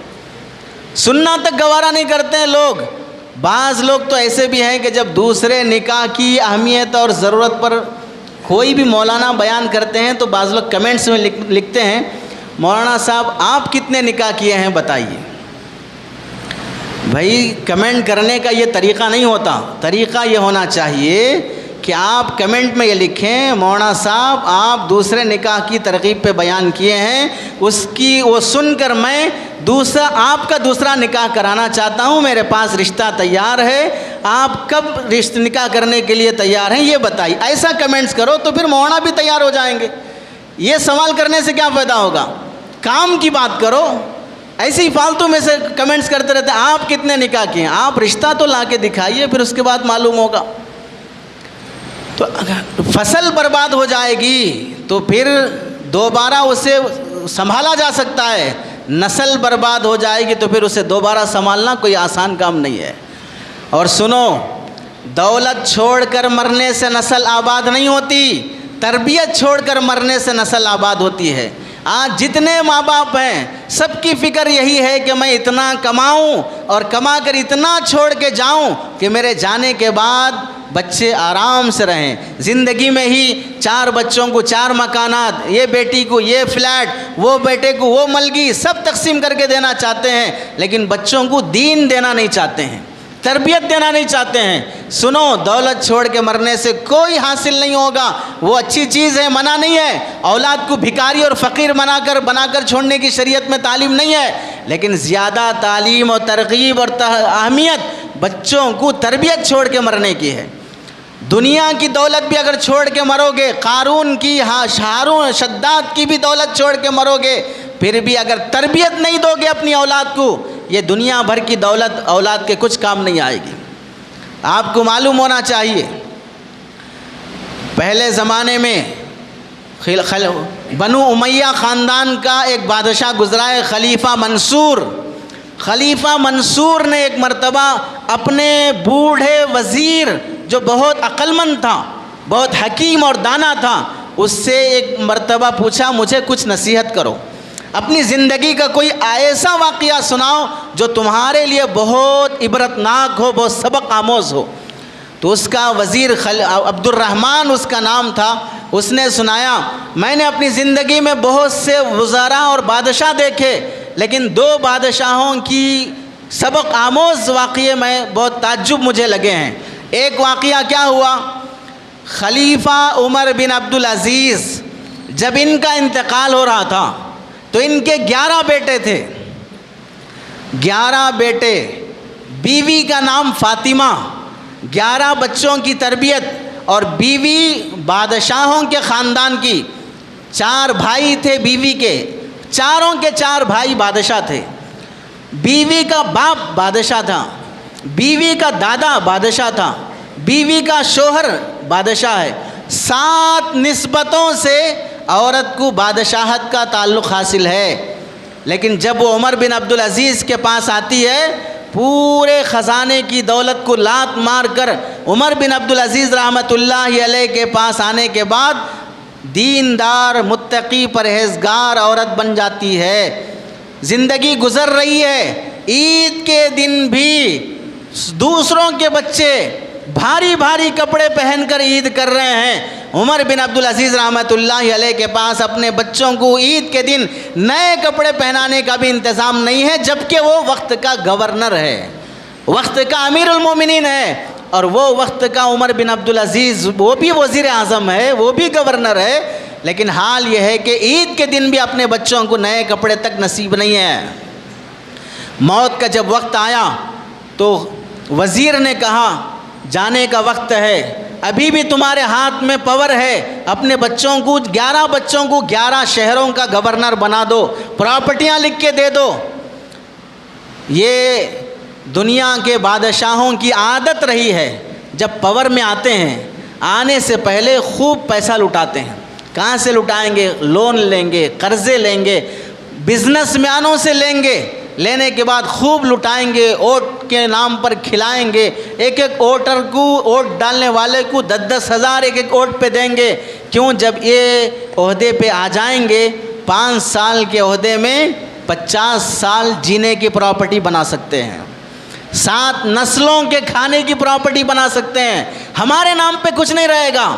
سننا تک گوارا نہیں کرتے ہیں لوگ۔ بعض لوگ تو ایسے بھی ہیں کہ جب دوسرے نکاح کی اہمیت اور ضرورت پر کوئی بھی مولانا بیان کرتے ہیں تو بعض لوگ کمنٹس میں لکھتے ہیں مولانا صاحب آپ کتنے نکاح کیے ہیں بتائیے۔ بھائی کمنٹ کرنے کا یہ طریقہ نہیں ہوتا، طریقہ یہ ہونا چاہیے کہ آپ کمنٹ میں یہ لکھیں مولانا صاحب آپ دوسرے نکاح کی ترغیب پہ بیان کیے ہیں، اس کی وہ سن کر میں آپ کا دوسرا نکاح کرانا چاہتا ہوں، میرے پاس رشتہ تیار ہے، آپ کب نکاح کرنے کے لیے تیار ہیں یہ بتائیے۔ ایسا کمنٹس کرو تو پھر مولانا بھی تیار ہو جائیں گے۔ یہ سوال کرنے سے کیا فائدہ ہوگا؟ کام کی بات کرو، ایسے ہی فالتو میں سے کمنٹس کرتے رہتے ہیں آپ کتنے نکاح کیے ہیں, آپ رشتہ تو لا کے دکھائیے, پھر اس کے بعد معلوم ہوگا. تو فصل برباد ہو جائے گی تو پھر دوبارہ اسے سنبھالا جا سکتا ہے, نسل برباد ہو جائے گی تو پھر اسے دوبارہ سنبھالنا کوئی آسان کام نہیں ہے. اور سنو, دولت چھوڑ کر مرنے سے نسل آباد نہیں ہوتی, تربیت چھوڑ کر مرنے سے نسل آباد ہوتی ہے. آج جتنے ماں باپ ہیں سب کی فکر یہی ہے کہ میں اتنا کماؤں اور کما کر اتنا چھوڑ کے جاؤں کہ میرے جانے کے بعد بچے آرام سے رہیں. زندگی میں ہی 4 بچوں کو 4 مکانات, یہ بیٹی کو یہ فلیٹ, وہ بیٹے کو وہ ملگی, سب تقسیم کر کے دینا چاہتے ہیں, لیکن بچوں کو دین دینا نہیں چاہتے ہیں, تربیت دینا نہیں چاہتے ہیں. سنو, دولت چھوڑ کے مرنے سے کوئی حاصل نہیں ہوگا, وہ اچھی چیز ہے, منع نہیں ہے. اولاد کو بھکاری اور فقیر بنا کر چھوڑنے کی شریعت میں تعلیم نہیں ہے, لیکن زیادہ تعلیم اور ترغیب اور اہمیت بچوں کو تربیت چھوڑ کے مرنے کی ہے. دنیا کی دولت بھی اگر چھوڑ کے مرو گے, قارون کی, ہارون شداد کی بھی دولت چھوڑ کے مرو گے, پھر بھی اگر تربیت نہیں دو گے اپنی اولاد کو, یہ دنیا بھر کی دولت اولاد کے کچھ کام نہیں آئے گی. آپ کو معلوم ہونا چاہیے, پہلے زمانے میں بنو امیہ خاندان کا ایک بادشاہ گزرا ہے, خلیفہ منصور. خلیفہ منصور نے ایک مرتبہ اپنے بوڑھے وزیر جو بہت عقل مند تھا, بہت حکیم اور دانا تھا, اس سے ایک مرتبہ پوچھا مجھے کچھ نصیحت کرو, اپنی زندگی کا کوئی ایسا واقعہ سناؤ جو تمہارے لیے بہت عبرتناک ہو, بہت سبق آموز ہو. تو اس کا وزیر عبد الرحمن اس کا نام تھا, اس نے سنایا میں نے اپنی زندگی میں بہت سے وزراء اور بادشاہ دیکھے, لیکن 2 بادشاہوں کی سبق آموز واقعے میں بہت تعجب مجھے لگے ہیں. ایک واقعہ کیا ہوا, خلیفہ عمر بن عبدالعزیز جب ان کا انتقال ہو رہا تھا تو ان کے 11 بیٹے تھے, 11 بیٹے, بیوی کا نام فاطمہ, 11 بچوں کی تربیت, اور بیوی بادشاہوں کے خاندان کی. 4 بھائی تھے بیوی کے, چاروں کے 4 بھائی بادشاہ تھے. بیوی کا باپ بادشاہ تھا, بیوی کا دادا بادشاہ تھا, بیوی کا شوہر بادشاہ ہے. 7 نسبتوں سے عورت کو بادشاہت کا تعلق حاصل ہے, لیکن جب وہ عمر بن عبدالعزیز کے پاس آتی ہے, پورے خزانے کی دولت کو لات مار کر عمر بن عبدالعزیز رحمۃ اللہ علیہ کے پاس آنے کے بعد دیندار, متقی, پرہیزگار عورت بن جاتی ہے. زندگی گزر رہی ہے, عید کے دن بھی دوسروں کے بچے بھاری بھاری کپڑے پہن کر عید کر رہے ہیں. عمر بن عبدالعزیز رحمۃ اللہ علیہ کے پاس اپنے بچوں کو عید کے دن نئے کپڑے پہنانے کا بھی انتظام نہیں ہے, جبکہ وہ وقت کا گورنر ہے, وقت کا امیر المومنین ہے, اور وہ وقت کا عمر بن عبدالعزیز وہ بھی وزیر اعظم ہے, وہ بھی گورنر ہے, لیکن حال یہ ہے کہ عید کے دن بھی اپنے بچوں کو نئے کپڑے تک نصیب نہیں ہے. موت کا جب وقت آیا تو وزیر نے کہا جانے کا وقت ہے, ابھی بھی تمہارے ہاتھ میں پاور ہے, اپنے بچوں کو 11 بچوں کو 11 شہروں کا گورنر بنا دو, پراپرٹیاں لکھ کے دے دو. یہ دنیا کے بادشاہوں کی عادت رہی ہے, جب پاور میں آتے ہیں آنے سے پہلے خوب پیسہ لٹاتے ہیں. کہاں سے لٹائیں گے؟ لون لیں گے, قرضے لیں گے, بزنس مینوں سے لیں گے, لینے کے بعد خوب لٹائیں گے, ووٹ کے نام پر کھلائیں گے, ایک ایک ووٹر کو, ووٹ ڈالنے والے کو 10-10 ہزار ایک ایک ووٹ پہ دیں گے. کیوں؟ جب یہ عہدے پہ آ جائیں گے 5 سال کے عہدے میں 50 سال جینے کی پراپرٹی بنا سکتے ہیں, 7 نسلوں کے کھانے کی پراپرٹی بنا سکتے ہیں. ہمارے نام پہ کچھ نہیں رہے گا,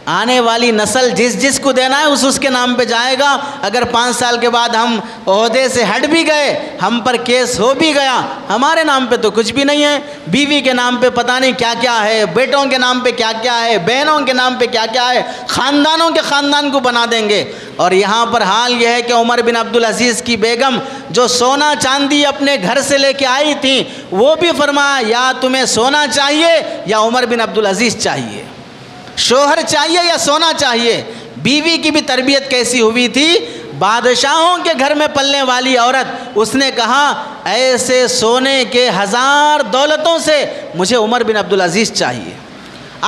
آنے والی نسل جس کو دینا ہے اس کے نام پہ جائے گا. اگر 5 سال کے بعد ہم عہدے سے ہٹ بھی گئے, ہم پر کیس ہو بھی گیا, ہمارے نام پہ تو کچھ بھی نہیں ہے. بیوی کے نام پہ پتہ نہیں کیا کیا ہے, بیٹوں کے نام پہ کیا کیا ہے, بہنوں کے نام پہ کیا کیا ہے, خاندانوں کے خاندان کو بنا دیں گے. اور یہاں پر حال یہ ہے کہ عمر بن عبدالعزیز کی بیگم جو سونا چاندی اپنے گھر سے لے کے آئی تھیں, وہ بھی فرمایا یا تمہیں سونا چاہیے یا عمر بن عبدالعزیز چاہیے, شوہر چاہیے یا سونا چاہیے. بیوی کی بھی تربیت کیسی ہوئی تھی, بادشاہوں کے گھر میں پلنے والی عورت، اس نے کہا ایسے سونے کے 1000 دولتوں سے مجھے عمر بن عبدالعزیز چاہیے۔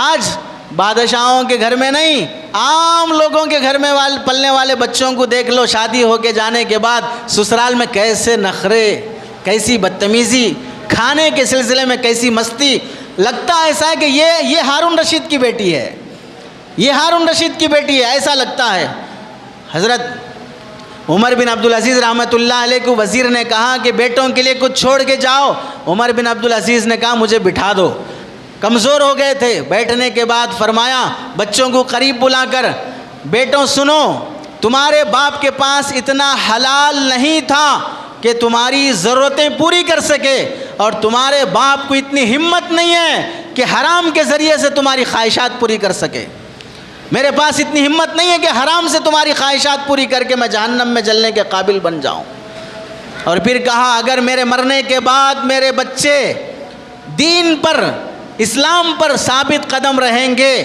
آج بادشاہوں کے گھر میں نہیں، عام لوگوں کے گھر میں پلنے والے بچوں کو دیکھ لو، شادی ہو کے جانے کے بعد سسرال میں کیسے نخرے، کیسی بدتمیزی، کھانے کے سلسلے میں کیسی مستی۔ لگتا ایسا ہے کہ یہ ہارون رشید کی بیٹی ہے، یہ ہارون رشید کی بیٹی ہے، ایسا لگتا ہے۔ حضرت عمر بن عبدالعزیز رحمۃ اللہ علیہ کو وزیر نے کہا کہ بیٹوں کے لیے کچھ چھوڑ کے جاؤ۔ عمر بن عبدالعزیز نے کہا مجھے بٹھا دو، کمزور ہو گئے تھے۔ بیٹھنے کے بعد فرمایا بچوں کو قریب بلا کر، بیٹوں سنو، تمہارے باپ کے پاس اتنا حلال نہیں تھا کہ تمہاری ضرورتیں پوری کر سکے، اور تمہارے باپ کو اتنی ہمت نہیں ہے کہ حرام کے ذریعے سے تمہاری خواہشات پوری کر سکے۔ میرے پاس اتنی ہمت نہیں ہے کہ حرام سے تمہاری خواہشات پوری کر کے میں جہنم میں جلنے کے قابل بن جاؤں۔ اور پھر کہا اگر میرے مرنے کے بعد میرے بچے دین پر، اسلام پر ثابت قدم رہیں گے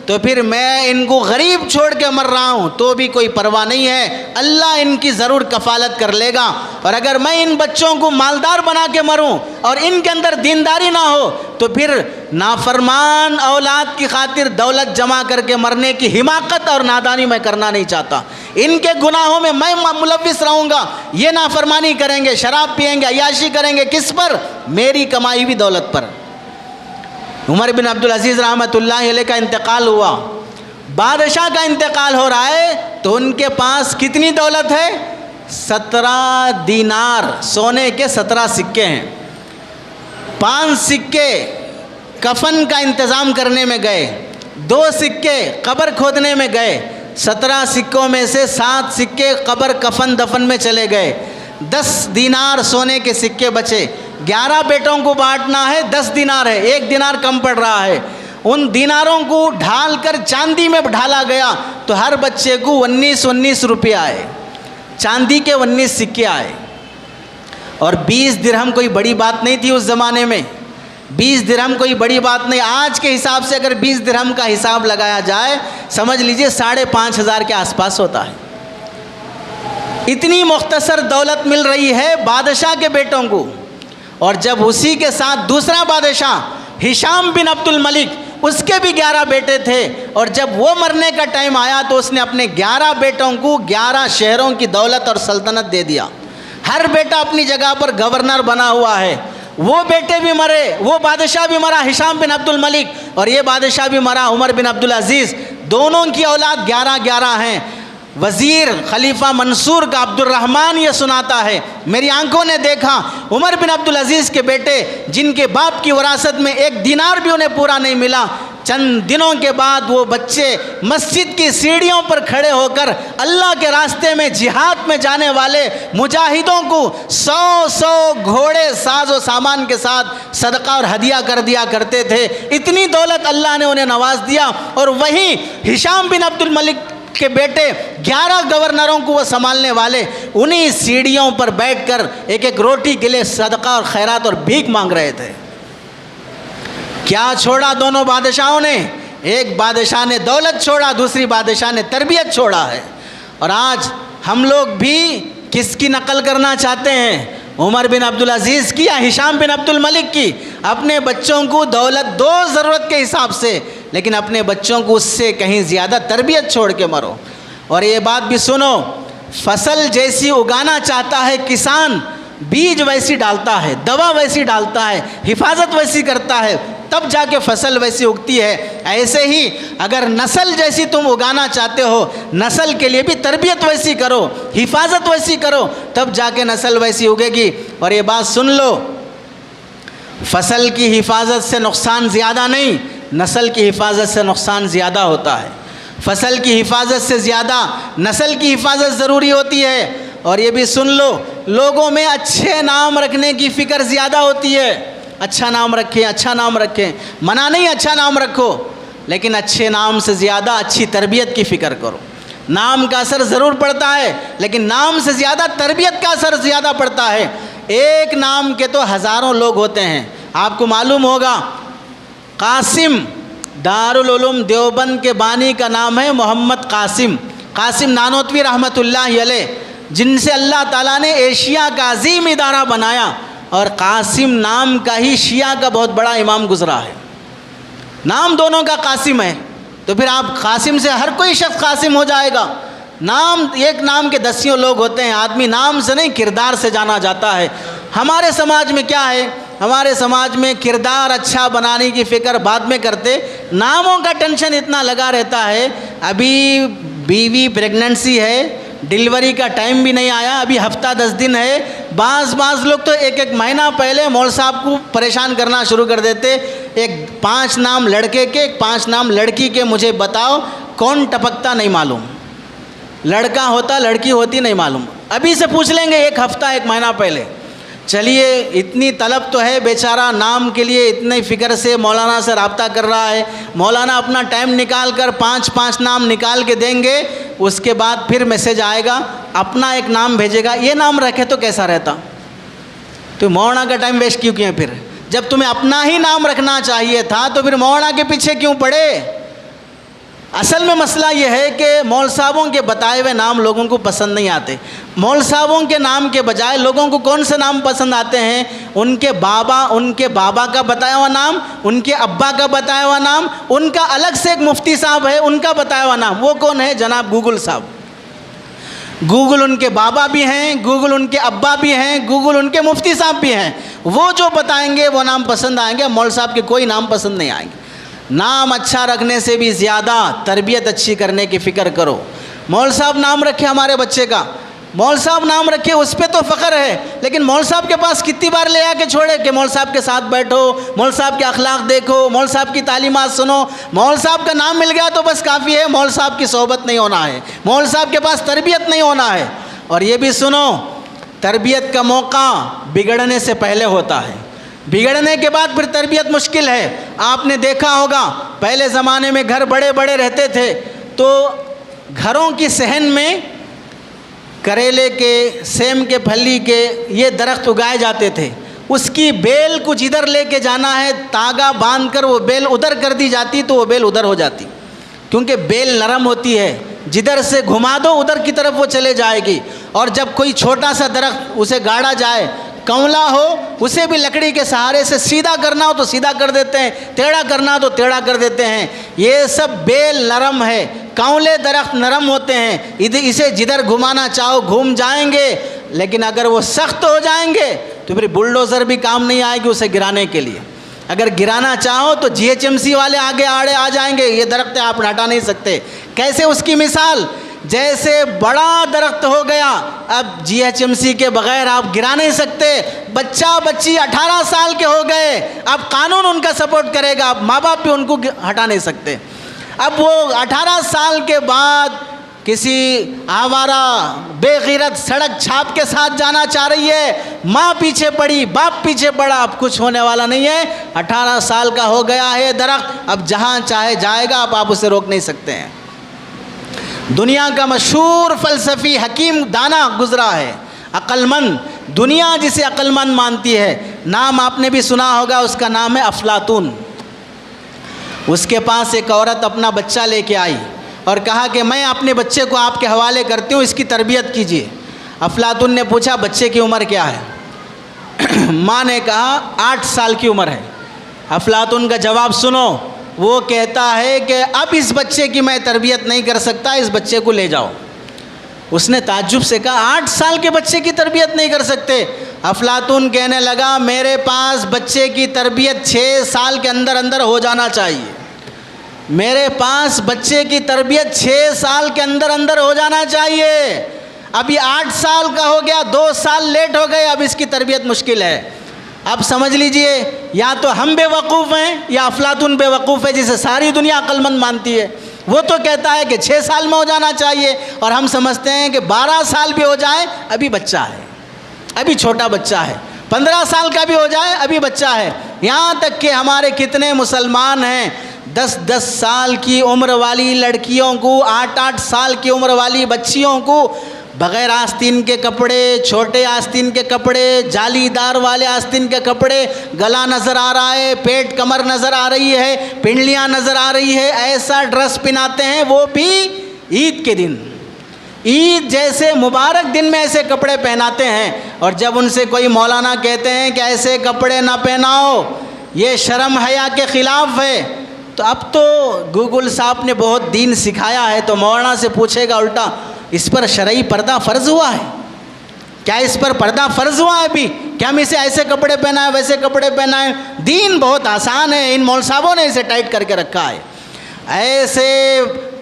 تو پھر میں ان کو غریب چھوڑ کے مر رہا ہوں تو بھی کوئی پرواہ نہیں ہے، اللہ ان کی ضرور کفالت کر لے گا۔ اور اگر میں ان بچوں کو مالدار بنا کے مروں اور ان کے اندر دینداری نہ ہو تو پھر نافرمان اولاد کی خاطر دولت جمع کر کے مرنے کی حماقت اور نادانی میں کرنا نہیں چاہتا۔ ان کے گناہوں میں میں ملوث رہوں گا، یہ نافرمانی کریں گے، شراب پئیں گے، عیاشی کریں گے، کس پر؟ میری کمائی ہوئی دولت پر۔ عمر بن عبدالعزیز رحمۃ اللہ علیہ کا انتقال ہوا، بادشاہ کا انتقال ہو رہا ہے تو ان کے پاس کتنی دولت ہے؟ 17 دینار، سونے کے 17 سکے ہیں۔ 5 سکے کفن کا انتظام کرنے میں گئے، 2 سکے قبر کھودنے میں گئے، 17 سکوں میں سے 7 سکے قبر کفن دفن میں چلے گئے، 10 دینار سونے کے سکے بچے۔ 11 بیٹوں کو بانٹنا ہے، 10 دینار ہے، 1 دینار کم پڑ رہا ہے۔ ان دیناروں کو ڈھال کر چاندی میں ڈھالا گیا تو ہر بچے کو 19 روپے آئے، چاندی کے 19 سکے آئے۔ اور 20 درہم کوئی بڑی بات نہیں تھی اس زمانے میں، 20 درہم کوئی بڑی بات نہیں۔ آج کے حساب سے اگر 20 درہم کا حساب لگایا جائے سمجھ لیجئے 5,500 کے آس پاس ہوتا ہے۔ اتنی مختصر دولت مل رہی ہے بادشاہ کے بیٹوں کو۔ اور جب اسی کے ساتھ دوسرا بادشاہ ہشام بن عبد الملک، اس کے بھی 11 بیٹے تھے، اور جب وہ مرنے کا ٹائم آیا تو اس نے اپنے 11 بیٹوں کو 11 شہروں کی دولت اور سلطنت دے دیا۔ ہر بیٹا اپنی جگہ پر گورنر بنا ہوا ہے۔ وہ بیٹے بھی مرے، وہ بادشاہ بھی مرا ہشام بن عبد الملک، اور یہ بادشاہ بھی مرا عمر بن عبدالعزیز۔ دونوں کی اولاد 11 ہیں۔ وزیر خلیفہ منصور کا عبد الرحمن یہ سناتا ہے میری آنکھوں نے دیکھا عمر بن عبدالعزیز کے بیٹے جن کے باپ کی وراثت میں 1 دینار بھی انہیں پورا نہیں ملا، چند دنوں کے بعد وہ بچے مسجد کی سیڑھیوں پر کھڑے ہو کر اللہ کے راستے میں جہاد میں جانے والے مجاہدوں کو 100 گھوڑے ساز و سامان کے ساتھ صدقہ اور ہدیہ کر دیا کرتے تھے۔ اتنی دولت اللہ نے انہیں نواز دیا۔ اور وہیں ہشام بن عبد الملک کے بیٹے 11 گورنروں کو وہ سنبھالنے والے انہی سیڑھیوں پر بیٹھ کر ایک روٹی کے لیے صدقہ اور خیرات اور بھیک مانگ رہے تھے۔ کیا چھوڑا دونوں بادشاہوں نے؟ ایک بادشاہ نے دولت چھوڑا، دوسری بادشاہ نے تربیت چھوڑا ہے۔ اور آج ہم لوگ بھی کس کی نقل کرنا چاہتے ہیں؟ عمر بن عبدالعزیز کی یا ہشام بن عبد الملک کی؟ اپنے بچوں کو دولت دو ضرورت کے حساب سے، لیکن اپنے بچوں کو اس سے کہیں زیادہ تربیت چھوڑ کے مرو۔ اور یہ بات بھی سنو، فصل جیسی اگانا چاہتا ہے کسان، بیج ویسی ڈالتا ہے، دوا ویسی ڈالتا ہے، حفاظت ویسی کرتا ہے، تب جا کے فصل ویسی اگتی ہے۔ ایسے ہی اگر نسل جیسی تم اگانا چاہتے ہو، نسل کے لیے بھی تربیت ویسی کرو، حفاظت ویسی کرو، تب جا کے نسل ویسی اگے گی۔ اور یہ بات سن لو، فصل کی حفاظت سے نقصان زیادہ نہیں، نسل کی حفاظت سے نقصان زیادہ ہوتا ہے۔ فصل کی حفاظت سے زیادہ نسل کی حفاظت ضروری ہوتی ہے۔ اور یہ بھی سن لو، لوگوں میں اچھے نام رکھنے کی فکر زیادہ ہوتی ہے۔ اچھا نام رکھیں، اچھا نام رکھیں، منع نہیں اچھا نام رکھو، لیکن اچھے نام سے زیادہ اچھی تربیت کی فکر کرو۔ نام کا اثر ضرور پڑتا ہے، لیکن نام سے زیادہ تربیت کا اثر زیادہ پڑتا ہے۔ ایک نام کے تو ہزاروں لوگ ہوتے ہیں۔ آپ کو معلوم ہوگا قاسم، دارالعلوم دیوبند کے بانی کا نام ہے محمد قاسم نانوتوی رحمۃ اللہ علیہ۔ جن سے اللہ تعالیٰ نے ایشیا کا عظیم ادارہ بنایا، اور قاسم نام کا ہی شیعہ کا بہت بڑا امام گزرا ہے، نام دونوں کا قاسم ہے، تو پھر آپ قاسم سے ہر کوئی شخص قاسم ہو جائے گا؟ نام، ایک نام کے دسیوں لوگ ہوتے ہیں، آدمی نام سے نہیں کردار سے جانا جاتا ہے۔ ہمارے سماج میں کیا ہے، ہمارے سماج میں کردار اچھا بنانے کی فکر بعد میں کرتے، ناموں کا ٹینشن اتنا لگا رہتا ہے۔ ابھی بیوی پریگننسی ہے، ڈیلیوری کا ٹائم بھی نہیں آیا، ابھی ہفتہ 10 دن ہے، بعض لوگ تو ایک مہینہ پہلے مول صاحب کو پریشان کرنا شروع کر دیتے، 5 نام لڑکے کے 5 نام لڑکی کے، مجھے بتاؤ کون ٹپکتا نہیں معلوم، لڑکا ہوتا لڑکی ہوتی نہیں معلوم، ابھی سے پوچھ لیں گے 1 ہفتہ 1 مہینہ پہلے۔ چلیے، اتنی طلب تو ہے، بیچارہ نام کے لیے اتنی فکر سے مولانا سے رابطہ کر رہا ہے، مولانا اپنا ٹائم نکال کر 5 نام نکال کے دیں گے، اس کے بعد پھر میسیج آئے گا، اپنا ایک نام بھیجے گا، یہ نام رکھے تو کیسا رہتا؟ تو مولانا کا ٹائم ویسٹ کیوں کیے؟ پھر جب تمہیں اپنا ہی نام رکھنا چاہیے تھا تو پھر مولانا کے پیچھے کیوں پڑے؟ اصل میں مسئلہ یہ ہے کہ مول صاحبوں کے بتائے ہوئے نام لوگوں کو پسند نہیں آتے۔ مول صاحبوں کے نام کے بجائے لوگوں کو کون سے نام پسند آتے ہیں؟ ان کے بابا کا بتایا ہوا نام، ان کے ابا کا بتایا ہوا نام، ان کا الگ سے ایک مفتی صاحب ہے، ان کا بتایا ہوا نام، وہ کون ہے؟ جناب گوگل صاحب۔ گوگل ان کے بابا بھی ہیں، گوگل ان کے ابا بھی ہیں، گوگل ان کے مفتی صاحب بھی ہیں، وہ جو بتائیں گے وہ نام پسند آئیں گے، مول صاحب کے کوئی نام پسند نہیں آئیں گے۔ نام اچھا رکھنے سے بھی زیادہ تربیت اچھی کرنے کی فکر کرو۔ مول صاحب نام رکھے ہمارے بچے کا، مول صاحب نام رکھے، اس پہ تو فخر ہے، لیکن مول صاحب کے پاس کتنی بار لے آ کے چھوڑے کہ مول صاحب کے ساتھ بیٹھو، مول صاحب کے اخلاق دیکھو، مول صاحب کی تعلیمات سنو۔ مول صاحب کا نام مل گیا تو بس کافی ہے، مول صاحب کی صحبت نہیں ہونا ہے، مول صاحب کے پاس تربیت نہیں ہونا ہے۔ اور یہ بھی سنو، تربیت کا موقع بگڑنے سے پہلے ہوتا ہے، بگڑنے کے بعد پھر تربیت مشکل ہے۔ آپ نے دیکھا ہوگا پہلے زمانے میں گھر بڑے بڑے رہتے تھے تو گھروں کی صحن میں کریلے کے، سیم کے، پھلی کے یہ درخت اگائے جاتے تھے، اس کی بیل کچھ ادھر لے کے جانا ہے، تاگا باندھ کر وہ بیل ادھر کر دی جاتی تو وہ بیل ادھر ہو جاتی، کیونکہ بیل نرم ہوتی ہے، جدھر سے گھما دو ادھر کی طرف وہ چلے جائے گی۔ اور جب کوئی چھوٹا سا درخت اسے گاڑا جائے، کونلا ہو، اسے بھی لکڑی کے سہارے سے سیدھا کرنا ہو تو سیدھا کر دیتے ہیں، ٹیڑھا کرنا ہو تو ٹیڑھا کر دیتے ہیں۔ یہ سب بیل نرم ہے، کونلے درخت نرم ہوتے ہیں، اسے جدھر گھمانا چاہو گھوم جائیں گے، لیکن اگر وہ سخت ہو جائیں گے تو پھر بلڈوزر بھی کام نہیں آئے گی اسے گرانے کے لیے۔ اگر گرانا چاہو تو GHMC والے آگے آڑے آ جائیں گے، یہ درخت آپ ہٹا نہیں سکتے۔ کیسے؟ اس کی مثال جیسے بڑا درخت ہو گیا، اب GHMC کے بغیر آپ گرا نہیں سکتے۔ بچہ بچی 18 سال کے ہو گئے، اب قانون ان کا سپورٹ کرے گا، اب ماں باپ بھی ان کو ہٹا نہیں سکتے۔ اب وہ 18 سال کے بعد کسی آوارہ بے غیرت سڑک چھاپ کے ساتھ جانا چاہ رہی ہے، ماں پیچھے پڑی، باپ پیچھے پڑا، اب کچھ ہونے والا نہیں ہے۔ 18 سال کا ہو گیا ہے درخت، اب جہاں چاہے جائے گا، اب آپ اسے روک نہیں سکتے ہیں۔ دنیا کا مشہور فلسفی حکیم دانا گزرا ہے، عقل مند، دنیا جسے عقل مند مانتی ہے، نام آپ نے بھی سنا ہوگا، اس کا نام ہے افلاطون۔ اس کے پاس ایک عورت اپنا بچہ لے کے آئی اور کہا کہ میں اپنے بچے کو آپ کے حوالے کرتی ہوں، اس کی تربیت کیجیے۔ افلاطون نے پوچھا بچے کی عمر کیا ہے؟ ماں نے کہا 8 سال کی عمر ہے۔ افلاطون کا جواب سنو، وہ کہتا ہے کہ اب اس بچے کی میں تربیت نہیں کر سکتا، اس بچے کو لے جاؤ۔ اس نے تعجب سے کہا 8 سال کے بچے کی تربیت نہیں کر سکتے؟ افلاطون کہنے لگا میرے پاس بچے کی تربیت 6 سال کے اندر اندر ہو جانا چاہیے، میرے پاس بچے کی تربیت 6 سال کے اندر اندر ہو جانا چاہیے۔ ابھی 8 سال کا ہو گیا، 2 سال لیٹ ہو گئے، اب اس کی تربیت مشکل ہے۔ اب سمجھ لیجئے، یا تو ہم بے وقوف ہیں یا افلاطون بے وقوف ہے، جسے ساری دنیا عقل مند مانتی ہے۔ وہ تو کہتا ہے کہ 6 سال میں ہو جانا چاہیے، اور ہم سمجھتے ہیں کہ 12 سال بھی ہو جائے ابھی بچہ ہے، ابھی چھوٹا بچہ ہے، 15 سال کا بھی ہو جائے ابھی بچہ ہے۔ یہاں تک کہ ہمارے کتنے مسلمان ہیں 10 سال کی عمر والی لڑکیوں کو، 8 سال کی عمر والی بچیوں کو بغیر آستین کے کپڑے، چھوٹے آستین کے کپڑے، جالی دار والے آستین کے کپڑے، گلا نظر آ رہا ہے، پیٹ کمر نظر آ رہی ہے، پنڈلیاں نظر آ رہی ہے، ایسا ڈریس پہناتے ہیں، وہ بھی عید کے دن۔ عید جیسے مبارک دن میں ایسے کپڑے پہناتے ہیں، اور جب ان سے کوئی مولانا کہتے ہیں کہ ایسے کپڑے نہ پہناؤ، یہ شرم حیا کے خلاف ہے، تو اب تو گوگل صاحب نے بہت دین سکھایا ہے، تو مولانا سے پوچھے گا الٹا، اس پر شرعی پردہ فرض ہوا ہے؟ کیا اس پر پردہ فرض ہوا ہے ابھی کہ ہم اسے ایسے کپڑے پہنائیں ویسے کپڑے پہنائیں؟ دین بہت آسان ہے، ان مول صاحبوں نے اسے ٹائٹ کر کے رکھا ہے۔ ایسے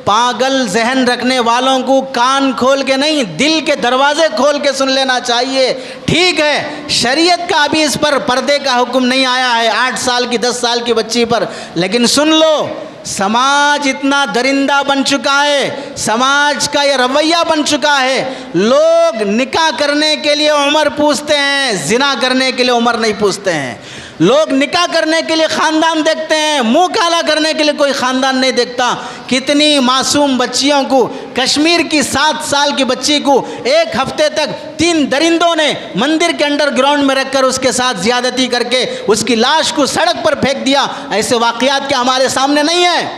پاگل ذہن رکھنے والوں کو کان کھول کے نہیں، دل کے دروازے کھول کے سن لینا چاہیے۔ ٹھیک ہے، شریعت کا ابھی اس پر پردے کا حکم نہیں آیا ہے 8 سال کی 10 سال کی بچی پر، لیکن سن لو، سماج اتنا درندہ بن چکا ہے، سماج کا یہ رویہ بن چکا ہے، لوگ نکاح کرنے کے لیے عمر پوچھتے ہیں، زنا کرنے کے لیے عمر نہیں پوچھتے ہیں۔ لوگ نکاح کرنے کے لیے خاندان دیکھتے ہیں، منہ کالا کرنے کے لیے کوئی خاندان نہیں دیکھتا۔ کتنی معصوم بچیوں کو، کشمیر کی 7 سال کی بچی کو 1 ہفتے تک 3 درندوں نے مندر کے انڈر گراؤنڈ میں رکھ کر اس کے ساتھ زیادتی کر کے اس کی لاش کو سڑک پر پھینک دیا۔ ایسے واقعات کیا ہمارے سامنے نہیں ہیں؟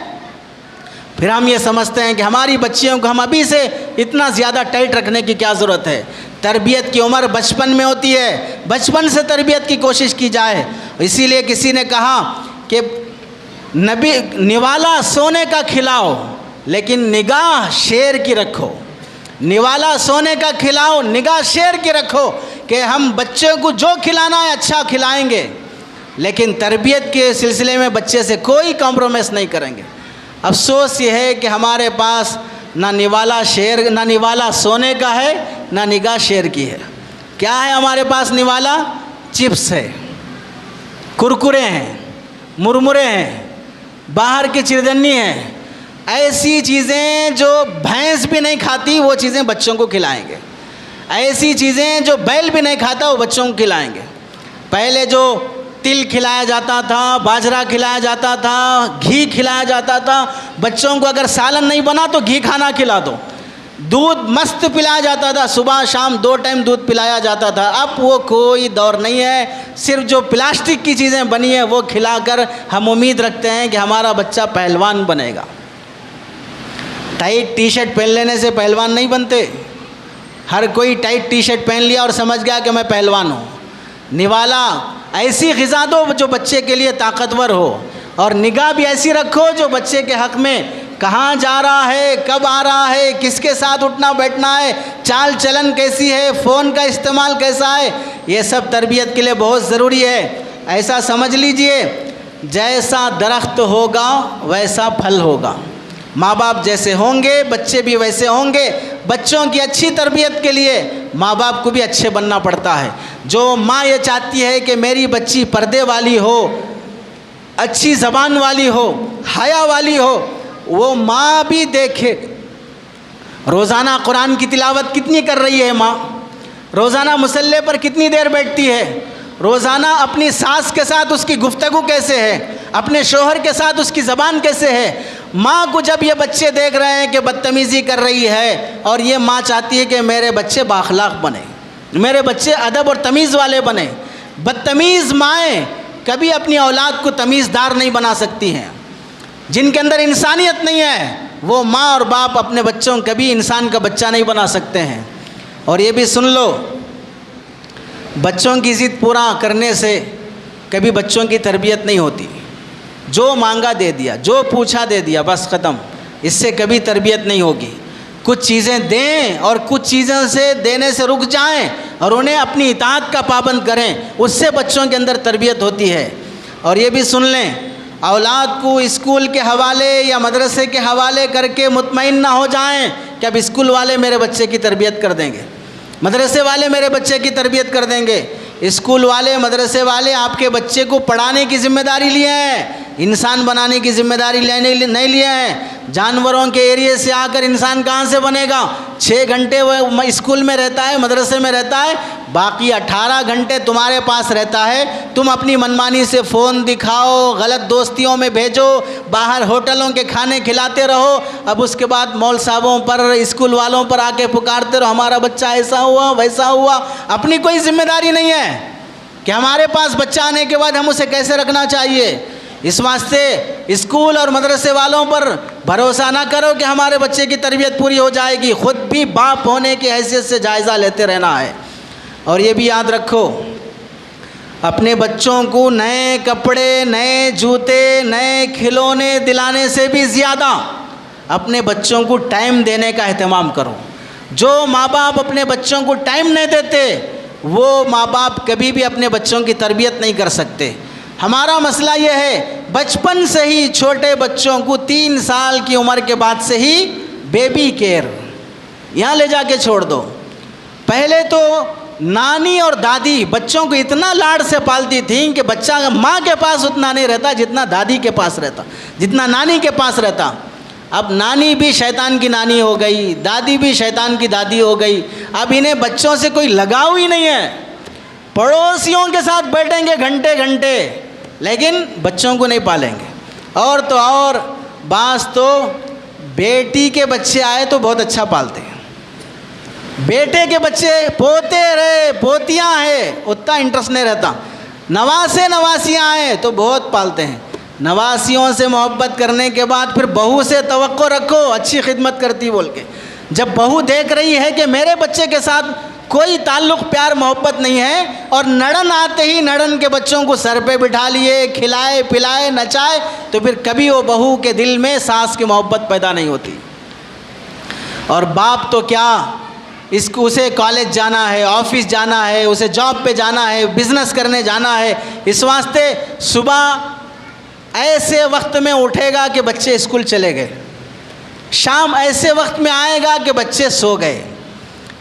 پھر ہم یہ سمجھتے ہیں کہ ہماری بچیوں کو ہم ابھی سے اتنا زیادہ ٹائٹ رکھنے کی کیا ضرورت ہے؟ تربیت کی عمر بچپن میں ہوتی ہے، بچپن سے تربیت کی کوشش کی جائے۔ اسی لیے کسی نے کہا کہ نبی نوالا سونے کا کھلاؤ لیکن نگاہ شیر کی رکھو، نوالا سونے کا کھلاؤ نگاہ شیر کی رکھو، کہ ہم بچوں کو جو کھلانا ہے اچھا کھلائیں گے، لیکن تربیت کے سلسلے میں بچے سے کوئی کمپرومائز نہیں کریں گے۔ افسوس یہ ہے کہ ہمارے پاس نہ نوالا سونے کا ہے، نہ نگاہ شیر کی ہے۔ کیا ہے ہمارے پاس نوالا؟ چپس ہے، کرکرے ہیں، مرمرے ہیں، باہر کی چردنی ہے، ایسی چیزیں جو بھینس بھی نہیں کھاتی وہ چیزیں بچوں کو کھلائیں گے، ایسی چیزیں جو بیل بھی نہیں کھاتا وہ بچوں کو کھلائیں گے۔ پہلے جو تل کھلایا جاتا تھا، باجرہ کھلایا جاتا تھا، گھی کھلایا جاتا تھا، بچوں کو اگر سالن نہیں بنا تو گھی کھانا کھلا دو، دودھ مست پلایا جاتا تھا، صبح شام 2 ٹائم دودھ پلایا جاتا تھا۔ اب وہ کوئی دور نہیں ہے، صرف جو پلاسٹک کی چیزیں بنی ہیں وہ کھلا کر ہم امید رکھتے ہیں کہ ہمارا بچہ پہلوان بنے گا۔ ٹائٹ ٹی شرٹ پہن لینے سے پہلوان نہیں بنتے۔ ہر کوئی ٹائٹ ٹی شرٹ پہن لیا اور سمجھ گیا کہ میں پہلوان ہوں۔ نوالا ایسی غذا دو جو بچے کے لیے طاقتور ہو، اور نگاہ بھی ایسی رکھو جو بچے کے حق میں کہاں جا رہا ہے، کب آ رہا ہے، کس کے ساتھ اٹھنا بیٹھنا ہے، چال چلن کیسی ہے، فون کا استعمال کیسا ہے، یہ سب تربیت کے لیے بہت ضروری ہے۔ ایسا سمجھ لیجئے، جیسا درخت ہوگا ویسا پھل ہوگا، ماں باپ جیسے ہوں گے بچے بھی ویسے ہوں گے۔ بچوں کی اچھی تربیت کے لیے ماں باپ کو بھی اچھے بننا پڑتا ہے۔ جو ماں یہ چاہتی ہے کہ میری بچی پردے والی ہو، اچھی زبان والی ہو، حیا والی ہو، وہ ماں بھی دیکھے روزانہ قرآن کی تلاوت کتنی کر رہی ہے ماں، روزانہ مصلی پر کتنی دیر بیٹھتی ہے، روزانہ اپنی ساس کے ساتھ اس کی گفتگو کیسے ہے، اپنے شوہر کے ساتھ اس کی زبان کیسے ہے۔ ماں کو جب یہ بچے دیکھ رہے ہیں کہ بدتمیزی کر رہی ہے، اور یہ ماں چاہتی ہے کہ میرے بچے بااخلاق بنے، میرے بچے ادب اور تمیز والے بنے۔ بدتمیز مائیں کبھی اپنی اولاد کو تمیزدار نہیں بنا سکتی ہیں۔ جن کے اندر انسانیت نہیں ہے وہ ماں اور باپ اپنے بچوں کو کبھی انسان کا بچہ نہیں بنا سکتے ہیں۔ اور یہ بھی سن لو، بچوں کی ضد پورا کرنے سے کبھی بچوں کی تربیت نہیں ہوتی۔ جو مانگا دے دیا، جو پوچھا دے دیا، بس ختم، اس سے کبھی تربیت نہیں ہوگی۔ کچھ چیزیں دیں اور کچھ چیزوں سے دینے سے رک جائیں اور انہیں اپنی اطاعت کا پابند کریں، اس سے بچوں کے اندر تربیت ہوتی ہے۔ اور یہ بھی سن لیں، اولاد کو اسکول کے حوالے یا مدرسے کے حوالے کر کے مطمئن نہ ہو جائیں کہ اب اسکول والے میرے بچے کی تربیت کر دیں گے، مدرسے والے میرے بچے کی تربیت کر دیں گے۔ اسکول والے، مدرسے والے آپ کے بچے کو پڑھانے کی ذمہ داری لیے ہیں، انسان بنانے کی ذمہ داری نہیں لیے ہیں۔ جانوروں کے ایریے سے آ کر انسان کہاں سے بنے گا؟ 6 گھنٹے وہ اسکول میں رہتا ہے، مدرسے میں رہتا ہے، باقی 18 گھنٹے تمہارے پاس رہتا ہے۔ تم اپنی منمانی سے فون دکھاؤ، غلط دوستیوں میں بھیجو، باہر ہوٹلوں کے کھانے کھلاتے رہو، اب اس کے بعد مول صاحبوں پر، اسکول والوں پر آ کے پکارتے رہو ہمارا بچہ ایسا ہوا ویسا ہوا۔ اپنی کوئی ذمہ داری نہیں ہے کہ ہمارے پاس بچہ آنے کے بعد ہم اسے کیسے رکھنا چاہیے۔ اس واسطے اسکول اور مدرسے والوں پر بھروسہ نہ کرو کہ ہمارے بچے کی تربیت پوری ہو جائے گی، خود بھی باپ ہونے کی حیثیت سے جائزہ لیتے رہنا ہے۔ اور یہ بھی یاد رکھو، اپنے بچوں کو نئے کپڑے، نئے جوتے، نئے کھلونے دلانے سے بھی زیادہ اپنے بچوں کو ٹائم دینے کا اہتمام کرو۔ جو ماں باپ اپنے بچوں کو ٹائم نہیں دیتے وہ ماں باپ کبھی بھی اپنے بچوں کی تربیت نہیں کر سکتے۔ ہمارا مسئلہ یہ ہے بچپن سے ہی چھوٹے بچوں کو 3 سال کی عمر کے بعد سے ہی بیبی کیئر یہاں لے جا کے چھوڑ دو۔ پہلے تو نانی اور دادی بچوں کو اتنا لاڈ سے پالتی تھیں کہ بچہ ماں کے پاس اتنا نہیں رہتا جتنا دادی کے پاس رہتا، جتنا نانی کے پاس رہتا۔ اب نانی بھی شیطان کی نانی ہو گئی، دادی بھی شیطان کی دادی ہو گئی، اب انہیں بچوں سے کوئی لگاؤ ہی نہیں ہے۔ پڑوسیوں کے ساتھ بیٹھیں گے گھنٹے گھنٹے لیکن بچوں کو نہیں پالیں گے۔ اور تو اور بعض تو بیٹی کے بچے آئے تو بہت اچھا پالتے ہیں، بیٹے کے بچے پوتے رہے پوتیاں ہیں اتنا انٹرسٹ نہیں رہتا، نواسے نواسیاں آئے تو بہت پالتے ہیں۔ نواسیوں سے محبت کرنے کے بعد پھر بہو سے توقع رکھو اچھی خدمت کرتی بول کے۔ جب بہو دیکھ رہی ہے کہ میرے بچے کے ساتھ کوئی تعلق پیار محبت نہیں ہے اور نڑن آتے ہی نڑن کے بچوں کو سر پہ بٹھا لیے، کھلائے پلائے نچائے، تو پھر کبھی وہ بہو کے دل میں ساس کی محبت پیدا نہیں ہوتی۔ اور باپ تو کیا، اسے کالج جانا ہے، آفس جانا ہے، اسے جاب پہ جانا ہے، بزنس کرنے جانا ہے، اس واسطے صبح ایسے وقت میں اٹھے گا کہ بچے اسکول چلے گئے، شام ایسے وقت میں آئے گا کہ بچے سو گئے۔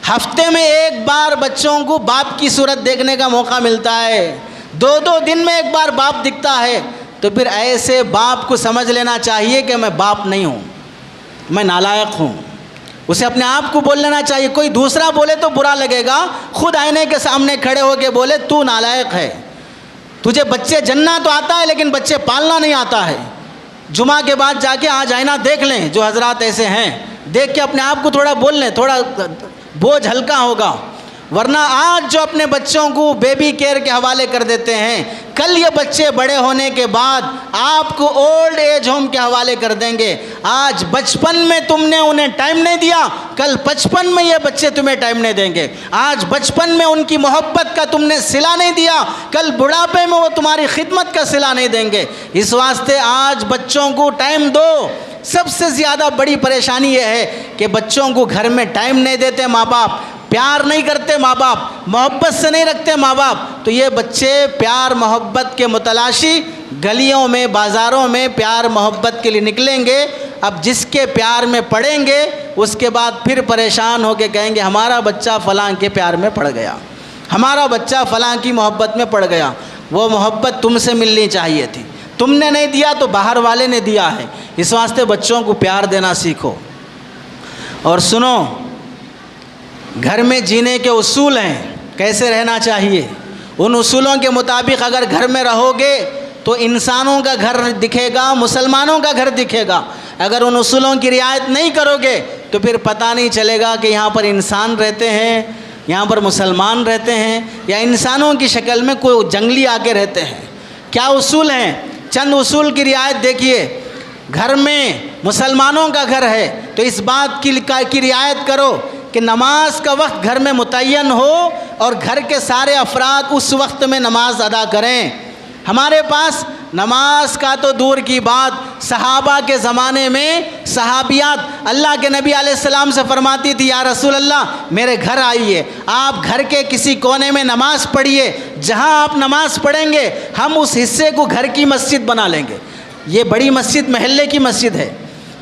ہفتے میں ایک بار بچوں کو باپ کی صورت دیکھنے کا موقع ملتا ہے، 2 دن میں ایک بار باپ دکھتا ہے، تو پھر ایسے باپ کو سمجھ لینا چاہیے کہ میں باپ نہیں ہوں، میں نالائق ہوں۔ اسے اپنے آپ کو بول لینا چاہیے، کوئی دوسرا بولے تو برا لگے گا، خود آئینے کے سامنے کھڑے ہو کے بولے تو نالائق ہے، تجھے بچے جننا تو آتا ہے لیکن بچے پالنا نہیں آتا ہے۔ جمعہ کے بعد جا کے آج آئینہ دیکھ لیں، جو حضرات ایسے ہیں دیکھ کے اپنے آپ کو تھوڑا بول لیں، تھوڑا بوجھ ہلکا ہوگا۔ ورنہ آج جو اپنے بچوں کو بیبی کیئر کے حوالے کر دیتے ہیں، کل یہ بچے بڑے ہونے کے بعد آپ کو اولڈ ایج ہوم کے حوالے کر دیں گے۔ آج بچپن میں تم نے انہیں ٹائم نہیں دیا، کل 55 میں یہ بچے تمہیں ٹائم نہیں دیں گے۔ آج بچپن میں ان کی محبت کا تم نے صلہ نہیں دیا، کل بڑھاپے میں وہ تمہاری خدمت کا صلہ نہیں دیں گے۔ اس واسطے آج بچوں کو ٹائم دو۔ سب سے زیادہ بڑی پریشانی یہ ہے کہ بچوں کو گھر میں ٹائم نہیں دیتے ماں باپ، پیار نہیں کرتے ماں باپ، محبت سے نہیں رکھتے ماں باپ، تو یہ بچے پیار محبت کے متلاشی گلیوں میں بازاروں میں پیار محبت کے لیے نکلیں گے۔ اب جس کے پیار میں پڑیں گے اس کے بعد پھر پریشان ہو کے کہیں گے ہمارا بچہ فلاں کے پیار میں پڑ گیا، ہمارا بچہ فلاں کی محبت میں پڑ گیا۔ وہ محبت تم سے ملنی چاہیے تھی، تم نے نہیں دیا تو باہر والے نے دیا ہے۔ اس واسطے بچوں کو پیار دینا سیکھو۔ اور سنو، گھر میں جینے کے اصول ہیں، کیسے رہنا چاہیے، ان اصولوں کے مطابق اگر گھر میں رہو گے تو انسانوں کا گھر دکھے گا، مسلمانوں کا گھر دکھے گا۔ اگر ان اصولوں کی رعایت نہیں کرو گے تو پھر پتہ نہیں چلے گا کہ یہاں پر انسان رہتے ہیں، یہاں پر مسلمان رہتے ہیں، یا انسانوں کی شکل میں کوئی جنگلی آ کے رہتے ہیں۔ کیا اصول ہیں؟ چند اصول کی رعایت دیکھیے۔ گھر میں مسلمانوں کا گھر ہے تو اس بات کی رعایت کرو کہ نماز کا وقت گھر میں متعین ہو اور گھر کے سارے افراد اس وقت میں نماز ادا کریں۔ ہمارے پاس نماز کا تو دور کی بات، صحابہ کے زمانے میں صحابیات اللہ کے نبی علیہ السلام سے فرماتی تھی یا رسول اللہ میرے گھر آئیے، آپ گھر کے کسی کونے میں نماز پڑھیے، جہاں آپ نماز پڑھیں گے ہم اس حصے کو گھر کی مسجد بنا لیں گے۔ یہ بڑی مسجد محلے کی مسجد ہے،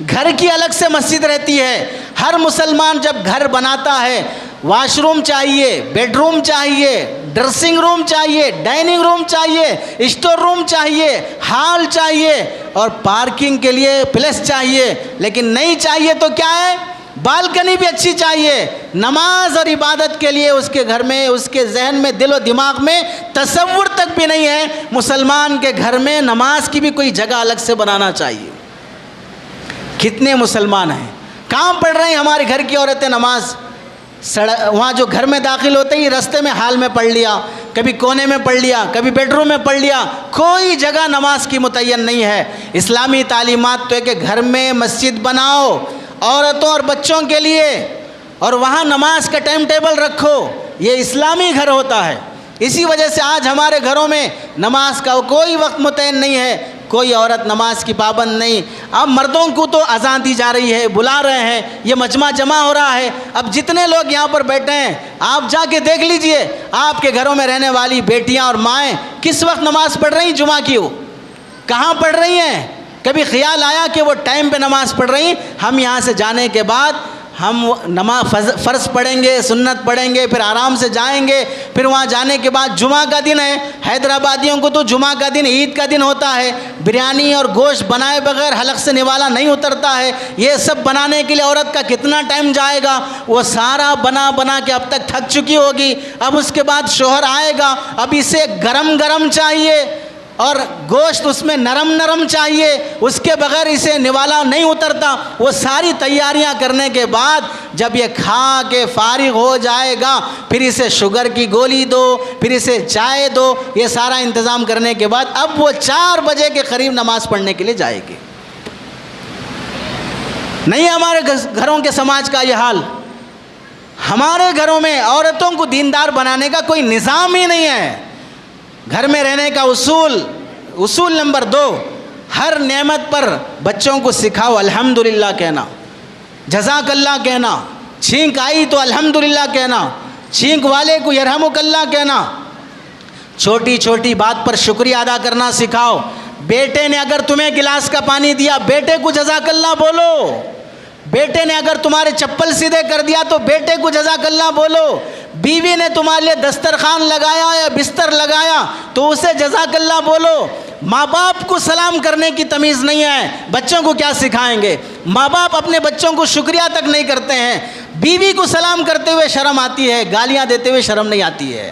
گھر کی الگ سے مسجد رہتی ہے۔ ہر مسلمان جب گھر بناتا ہے واش روم چاہیے، بیڈ روم چاہیے، ڈریسنگ روم چاہیے، ڈائننگ روم چاہیے، اسٹور روم چاہیے، ہال چاہیے اور پارکنگ کے لیے پلیس چاہیے، لیکن نہیں چاہیے تو کیا ہے، بالکنی بھی اچھی چاہیے۔ نماز اور عبادت کے لیے اس کے گھر میں، اس کے ذہن میں، دل و دماغ میں تصور تک بھی نہیں ہے مسلمان کے گھر میں نماز کی بھی کوئی جگہ الگ سے بنانا چاہیے۔ کتنے مسلمان ہیں، کہاں پڑھ رہے ہیں ہمارے گھر کی عورتیں نماز؟ وہاں جو گھر میں داخل ہوتے ہی رستے میں حال میں پڑھ لیا، کبھی کونے میں پڑھ لیا، کبھی بیڈ روم میں پڑھ لیا، کوئی جگہ نماز کی متعین نہیں ہے۔ اسلامی تعلیمات تو ہے کہ گھر میں مسجد بناؤ عورتوں اور بچوں کے لیے، اور وہاں نماز کا ٹائم ٹیبل رکھو، یہ اسلامی گھر ہوتا ہے۔ اسی وجہ سے آج ہمارے گھروں میں نماز کا کوئی وقت متعین نہیں ہے، کوئی عورت نماز کی پابند نہیں۔ اب مردوں کو تو اذان دی جا رہی ہے، بلا رہے ہیں، یہ مجمع جمع ہو رہا ہے۔ اب جتنے لوگ یہاں پر بیٹھے ہیں آپ جا کے دیکھ لیجئے، آپ کے گھروں میں رہنے والی بیٹیاں اور مائیں کس وقت نماز پڑھ رہی ہیں جمعہ کی؟ ہو کہاں پڑھ رہی ہیں؟ کبھی خیال آیا کہ وہ ٹائم پہ نماز پڑھ رہی ہیں؟ ہم یہاں سے جانے کے بعد ہم نماز فرض پڑھیں گے، سنت پڑھیں گے، پھر آرام سے جائیں گے، پھر وہاں جانے کے بعد جمعہ کا دن ہے، حیدرآبادیوں کو تو جمعہ کا دن عید کا دن ہوتا ہے، بریانی اور گوشت بنائے بغیر حلق سے نوالا نہیں اترتا ہے، یہ سب بنانے کے لیے عورت کا کتنا ٹائم جائے گا، وہ سارا بنا کے اب تک تھک چکی ہوگی، اب اس کے بعد شوہر آئے گا، اب اسے گرم گرم چاہیے اور گوشت اس میں نرم نرم چاہیے، اس کے بغیر اسے نوالا نہیں اترتا۔ وہ ساری تیاریاں کرنے کے بعد جب یہ کھا کے فارغ ہو جائے گا، پھر اسے شوگر کی گولی دو، پھر اسے چائے دو، یہ سارا انتظام کرنے کے بعد اب وہ 4 بجے کے قریب نماز پڑھنے کے لیے جائے گی۔ نہیں ہمارے گھروں کے سماج کا یہ حال۔ ہمارے گھروں میں عورتوں کو دیندار بنانے کا کوئی نظام ہی نہیں ہے۔ گھر میں رہنے کا اصول نمبر 2، ہر نعمت پر بچوں کو سکھاؤ الحمدللہ کہنا، جزاک اللہ کہنا، چھینک آئی تو الحمدللہ کہنا، چھینک والے کو یرحمک اللہ کہنا، چھوٹی چھوٹی بات پر شکریہ ادا کرنا سکھاؤ۔ بیٹے نے اگر تمہیں گلاس کا پانی دیا، بیٹے کو جزاک اللہ بولو۔ بیٹے نے اگر تمہارے چپل سیدھے کر دیا تو بیٹے کو جزاک اللہ بولو۔ بیوی نے تمہارے لیے دسترخوان لگایا یا بستر لگایا تو اسے جزاک اللہ بولو۔ ماں باپ کو سلام کرنے کی تمیز نہیں ہے، بچوں کو کیا سکھائیں گے؟ ماں باپ اپنے بچوں کو شکریہ تک نہیں کرتے ہیں۔ بیوی کو سلام کرتے ہوئے شرم آتی ہے، گالیاں دیتے ہوئے شرم نہیں آتی ہے۔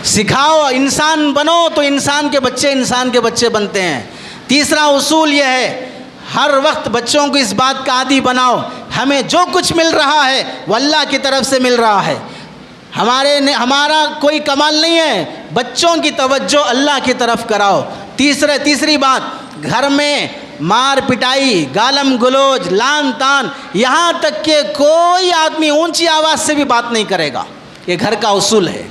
سکھاؤ، انسان بنو تو انسان کے بچے بنتے ہیں۔ تیسرا اصول یہ ہے، ہر وقت بچوں کو اس بات کا عادی بناؤ، ہمیں جو کچھ مل رہا ہے وہ اللہ کی طرف سے مل رہا ہے، ہمارا کوئی کمال نہیں ہے۔ بچوں کی توجہ اللہ کی طرف کراؤ۔ تیسری بات، گھر میں مار پٹائی، گالم گلوچ، لان تان، یہاں تک کہ کوئی آدمی اونچی آواز سے بھی بات نہیں کرے گا، یہ گھر کا اصول ہے۔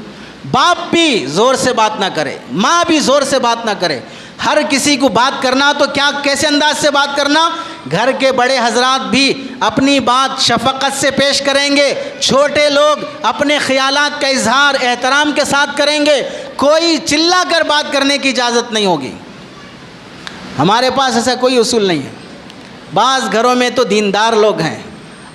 باپ بھی زور سے بات نہ کرے، ماں بھی زور سے بات نہ کرے۔ ہر کسی کو بات کرنا تو کیسے انداز سے بات کرنا؟ گھر کے بڑے حضرات بھی اپنی بات شفقت سے پیش کریں گے، چھوٹے لوگ اپنے خیالات کا اظہار احترام کے ساتھ کریں گے، کوئی چلا کر بات کرنے کی اجازت نہیں ہوگی۔ ہمارے پاس ایسا کوئی اصول نہیں ہے۔ بعض گھروں میں تو دیندار لوگ ہیں،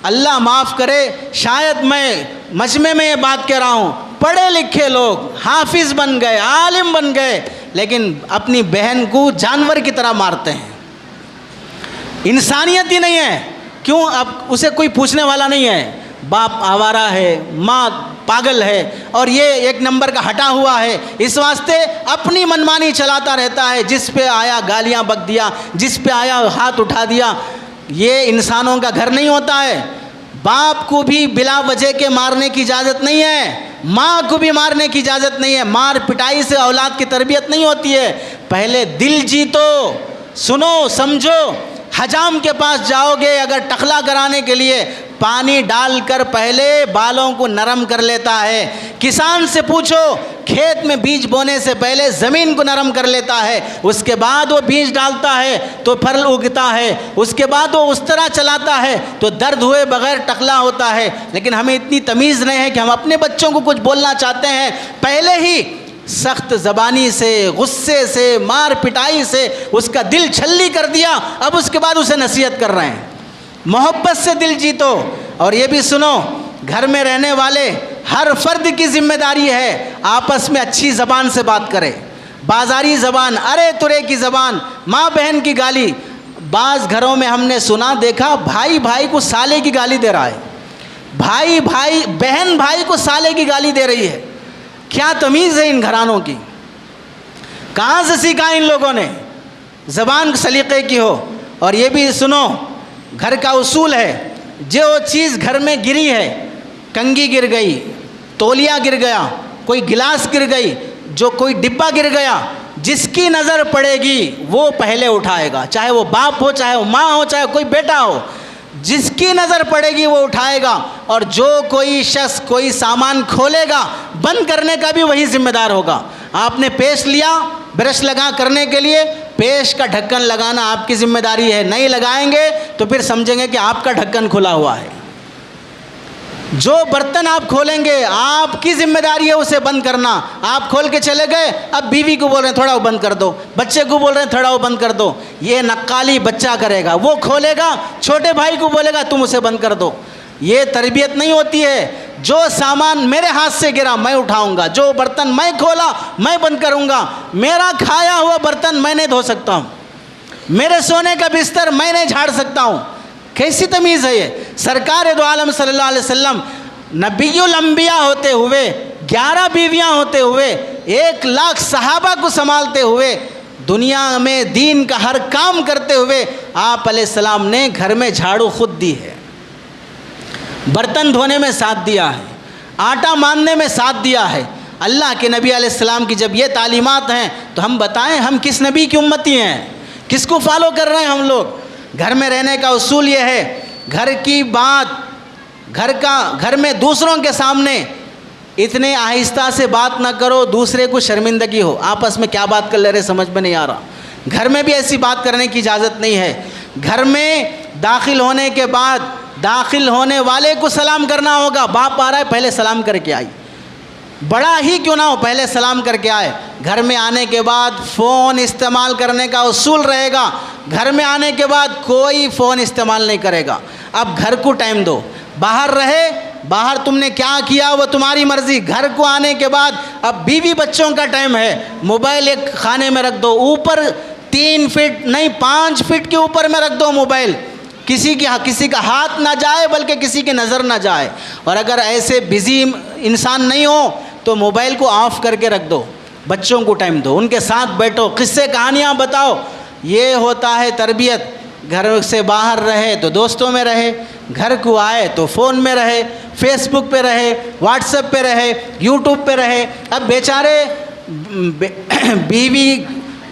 اللہ معاف کرے، شاید میں مجمع میں یہ بات کہہ رہا ہوں، پڑھے لکھے لوگ حافظ بن گئے، عالم بن گئے، لیکن اپنی بہن کو جانور کی طرح مارتے ہیں۔ انسانیت ہی نہیں ہے۔ کیوں؟ اب اسے کوئی پوچھنے والا نہیں ہے، باپ آوارہ ہے، ماں پاگل ہے، اور یہ 1 نمبر کا ہٹا ہوا ہے، اس واسطے اپنی منمانی چلاتا رہتا ہے، جس پہ آیا گالیاں بک دیا، جس پہ آیا ہاتھ اٹھا دیا۔ یہ انسانوں کا گھر نہیں ہوتا ہے۔ باپ کو بھی بلا وجہ کے مارنے کی اجازت نہیں ہے، ماں کو بھی مارنے کی اجازت نہیں ہے۔ مار پٹائی سے اولاد کی تربیت نہیں ہوتی ہے۔ پہلے دل جیتو، سنو سمجھو۔ حجام کے پاس جاؤ گے اگر ٹخلا کرانے کے لیے، پانی ڈال کر پہلے بالوں کو نرم کر لیتا ہے۔ کسان سے پوچھو، کھیت میں بیج بونے سے پہلے زمین کو نرم کر لیتا ہے، اس کے بعد وہ بیج ڈالتا ہے تو پھل اگتا ہے، اس کے بعد وہ اس طرح چلاتا ہے تو درد ہوئے بغیر ٹخلا ہوتا ہے۔ لیکن ہمیں اتنی تمیز نہیں ہے کہ ہم اپنے بچوں کو کچھ بولنا چاہتے ہیں، پہلے ہی سخت زبانی سے، غصے سے، مار پٹائی سے اس کا دل چھلی کر دیا، اب اس کے بعد اسے نصیحت کر رہے ہیں۔ محبت سے دل جیتو۔ اور یہ بھی سنو، گھر میں رہنے والے ہر فرد کی ذمہ داری ہے آپس میں اچھی زبان سے بات کرے۔ بازاری زبان، ارے ترے کی زبان، ماں بہن کی گالی۔ بعض گھروں میں ہم نے سنا دیکھا، بھائی بھائی کو سالے کی گالی دے رہا ہے، بہن بھائی کو سالے کی گالی دے رہی ہے۔ کیا تمیز ہے ان گھرانوں کی؟ کہاں سے سیکھا ان لوگوں نے؟ زبان سلیقے کی ہو۔ اور یہ بھی سنو، گھر کا اصول ہے، جو چیز گھر میں گری ہے، کنگھی گر گئی، تولیا گر گیا، کوئی گلاس گر گئی, جو کوئی ڈبہ گر گیا, جس کی نظر پڑے گی وہ پہلے اٹھائے گا, چاہے وہ باپ ہو, چاہے وہ ماں ہو, چاہے کوئی بیٹا ہو, جس کی نظر پڑے گی وہ اٹھائے گا. اور جو کوئی شخص کوئی سامان کھولے گا بند کرنے کا بھی وہی ذمہ دار ہوگا. آپ نے پیسٹ لیا برش لگا کرنے کے لیے, پیسٹ کا ڈھکن لگانا آپ کی ذمہ داری ہے. نہیں لگائیں گے تو پھر سمجھیں گے کہ آپ کا ڈھکن کھلا ہوا ہے. جو برتن آپ کھولیں گے آپ کی ذمہ داری ہے اسے بند کرنا. آپ کھول کے چلے گئے, اب بیوی کو بول رہے ہیں تھوڑا وہ بند کر دو, بچے کو بول رہے ہیں تھوڑا وہ بند کر دو. یہ نقالی بچہ کرے گا, وہ کھولے گا, چھوٹے بھائی کو بولے گا تم اسے بند کر دو. یہ تربیت نہیں ہوتی ہے. جو سامان میرے ہاتھ سے گرا میں اٹھاؤں گا, جو برتن میں کھولا میں بند کروں گا. میرا کھایا ہوا برتن میں نہیں دھو سکتا ہوں, میرے سونے کا بستر میں نہیں جھاڑ سکتا ہوں. کیسی تمیز ہے یہ؟ سرکار دو عالم صلی اللہ علیہ وسلم نبی الانبیاء ہوتے ہوئے, 11 بیویاں ہوتے ہوئے, 1 لاکھ صحابہ کو سنبھالتے ہوئے, دنیا میں دین کا ہر کام کرتے ہوئے آپ علیہ السلام نے گھر میں جھاڑو خود دی ہے, برتن دھونے میں ساتھ دیا ہے, آٹا ماندنے میں ساتھ دیا ہے. اللہ کے نبی علیہ السلام کی جب یہ تعلیمات ہیں تو ہم بتائیں ہم کس نبی کی امتی ہیں, کس کو فالو کر رہے ہیں ہم لوگ؟ گھر میں رہنے کا اصول یہ ہے, گھر کی بات گھر میں دوسروں کے سامنے اتنے آہستہ سے بات نہ کرو دوسرے کو شرمندگی ہو. آپس میں کیا بات کر لے رہے سمجھ میں نہیں آ رہا. گھر میں بھی ایسی بات کرنے کی اجازت نہیں ہے. گھر میں داخل ہونے کے بعد داخل ہونے والے کو سلام کرنا ہوگا. باپ آ رہا ہے پہلے سلام کر کے آئی, بڑا ہی کیوں نہ ہو پہلے سلام کر کے آئے. گھر میں آنے کے بعد فون استعمال کرنے کا اصول رہے گا. گھر میں آنے کے بعد کوئی فون استعمال نہیں کرے گا. اب گھر کو ٹائم دو, باہر رہے, باہر تم نے کیا کیا وہ تمہاری مرضی. گھر کو آنے کے بعد اب بیوی بچوں کا ٹائم ہے, موبائل ایک خانے میں رکھ دو, اوپر 3 فٹ نہیں 5 فٹ کے اوپر میں رکھ دو موبائل, کسی کا ہاتھ نہ جائے بلکہ کسی کی نظر نہ جائے. اور اگر ایسے بزی انسان نہیں ہو تو موبائل کو آف کر کے رکھ دو, بچوں کو ٹائم دو, ان کے ساتھ بیٹھو, قصے کہانیاں بتاؤ. یہ ہوتا ہے تربیت. گھر سے باہر رہے تو دوستوں میں رہے, گھر کو آئے تو فون میں رہے, فیس بک پہ رہے, واٹس ایپ پہ رہے, یوٹیوب پہ رہے. اب بیچارے بیوی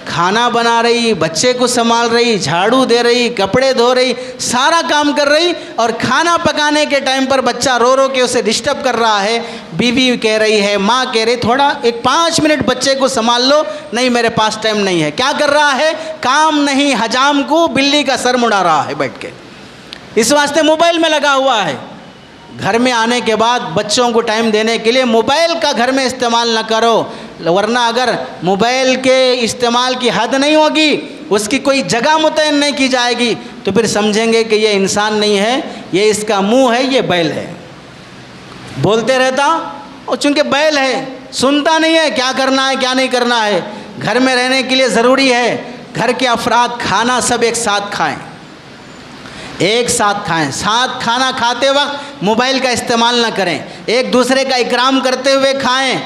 کھانا بنا رہی, بچے کو سنبھال رہی, جھاڑو دے رہی, کپڑے دھو رہی, سارا کام کر رہی, اور کھانا پکانے کے ٹائم پر بچہ رو رو کے اسے ڈسٹرب کر رہا ہے. بیوی کہہ رہی ہے, ماں کہہ رہی تھوڑا 5 منٹ بچے کو سنبھال لو. نہیں میرے پاس ٹائم نہیں ہے. کیا کر رہا ہے؟ کام نہیں, حجام کو بلی کا سر مڑا رہا ہے بیٹھ کے, اس واسطے موبائل میں لگا ہوا ہے. گھر میں آنے کے بعد بچوں کو ٹائم دینے کے لیے موبائل کا گھر میں استعمال نہ کرو, ورنہ اگر موبائل کے استعمال کی حد نہیں ہوگی, اس کی کوئی جگہ متعین نہیں کی جائے گی, تو پھر سمجھیں گے کہ یہ انسان نہیں ہے, یہ اس کا منہ ہے, یہ بیل ہے. بولتے رہتا, اور چونکہ بیل ہے سنتا نہیں ہے کیا کرنا ہے کیا نہیں کرنا ہے. گھر میں رہنے کے لیے ضروری ہے گھر کے افراد کھانا سب ایک ساتھ کھائیں, ایک ساتھ کھائیں. ساتھ کھانا کھاتے وقت موبائل کا استعمال نہ کریں, ایک دوسرے کا اکرام کرتے ہوئے کھائیں.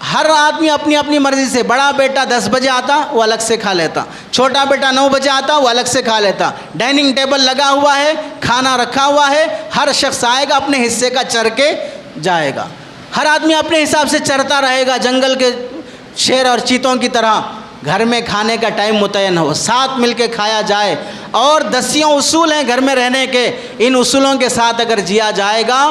ہر آدمی اپنی اپنی مرضی سے, بڑا بیٹا 10 بجے آتا وہ الگ سے کھا لیتا, چھوٹا بیٹا 9 بجے آتا وہ الگ سے کھا لیتا. ڈائننگ ٹیبل لگا ہوا ہے, کھانا رکھا ہوا ہے, ہر شخص آئے گا اپنے حصے کا چر کے جائے گا. ہر آدمی اپنے حساب سے چرتا رہے گا جنگل کے شیر اور چیتوں کی طرح. گھر میں کھانے کا ٹائم متعین ہو, ساتھ مل کے کھایا جائے. اور 10 اصول ہیں گھر میں رہنے کے, ان اصولوں کے ساتھ اگر جیا جائے گا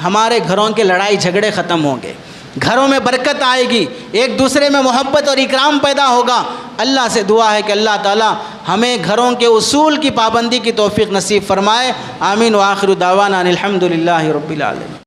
ہمارے گھروں کے لڑائی جھگڑے ختم ہوں گے, گھروں میں برکت آئے گی, ایک دوسرے میں محبت اور اکرام پیدا ہوگا. اللہ سے دعا ہے کہ اللہ تعالی ہمیں گھروں کے اصول کی پابندی کی توفیق نصیب فرمائے. آمین. وآخر دعوانا ان الحمد للہ رب العالمین.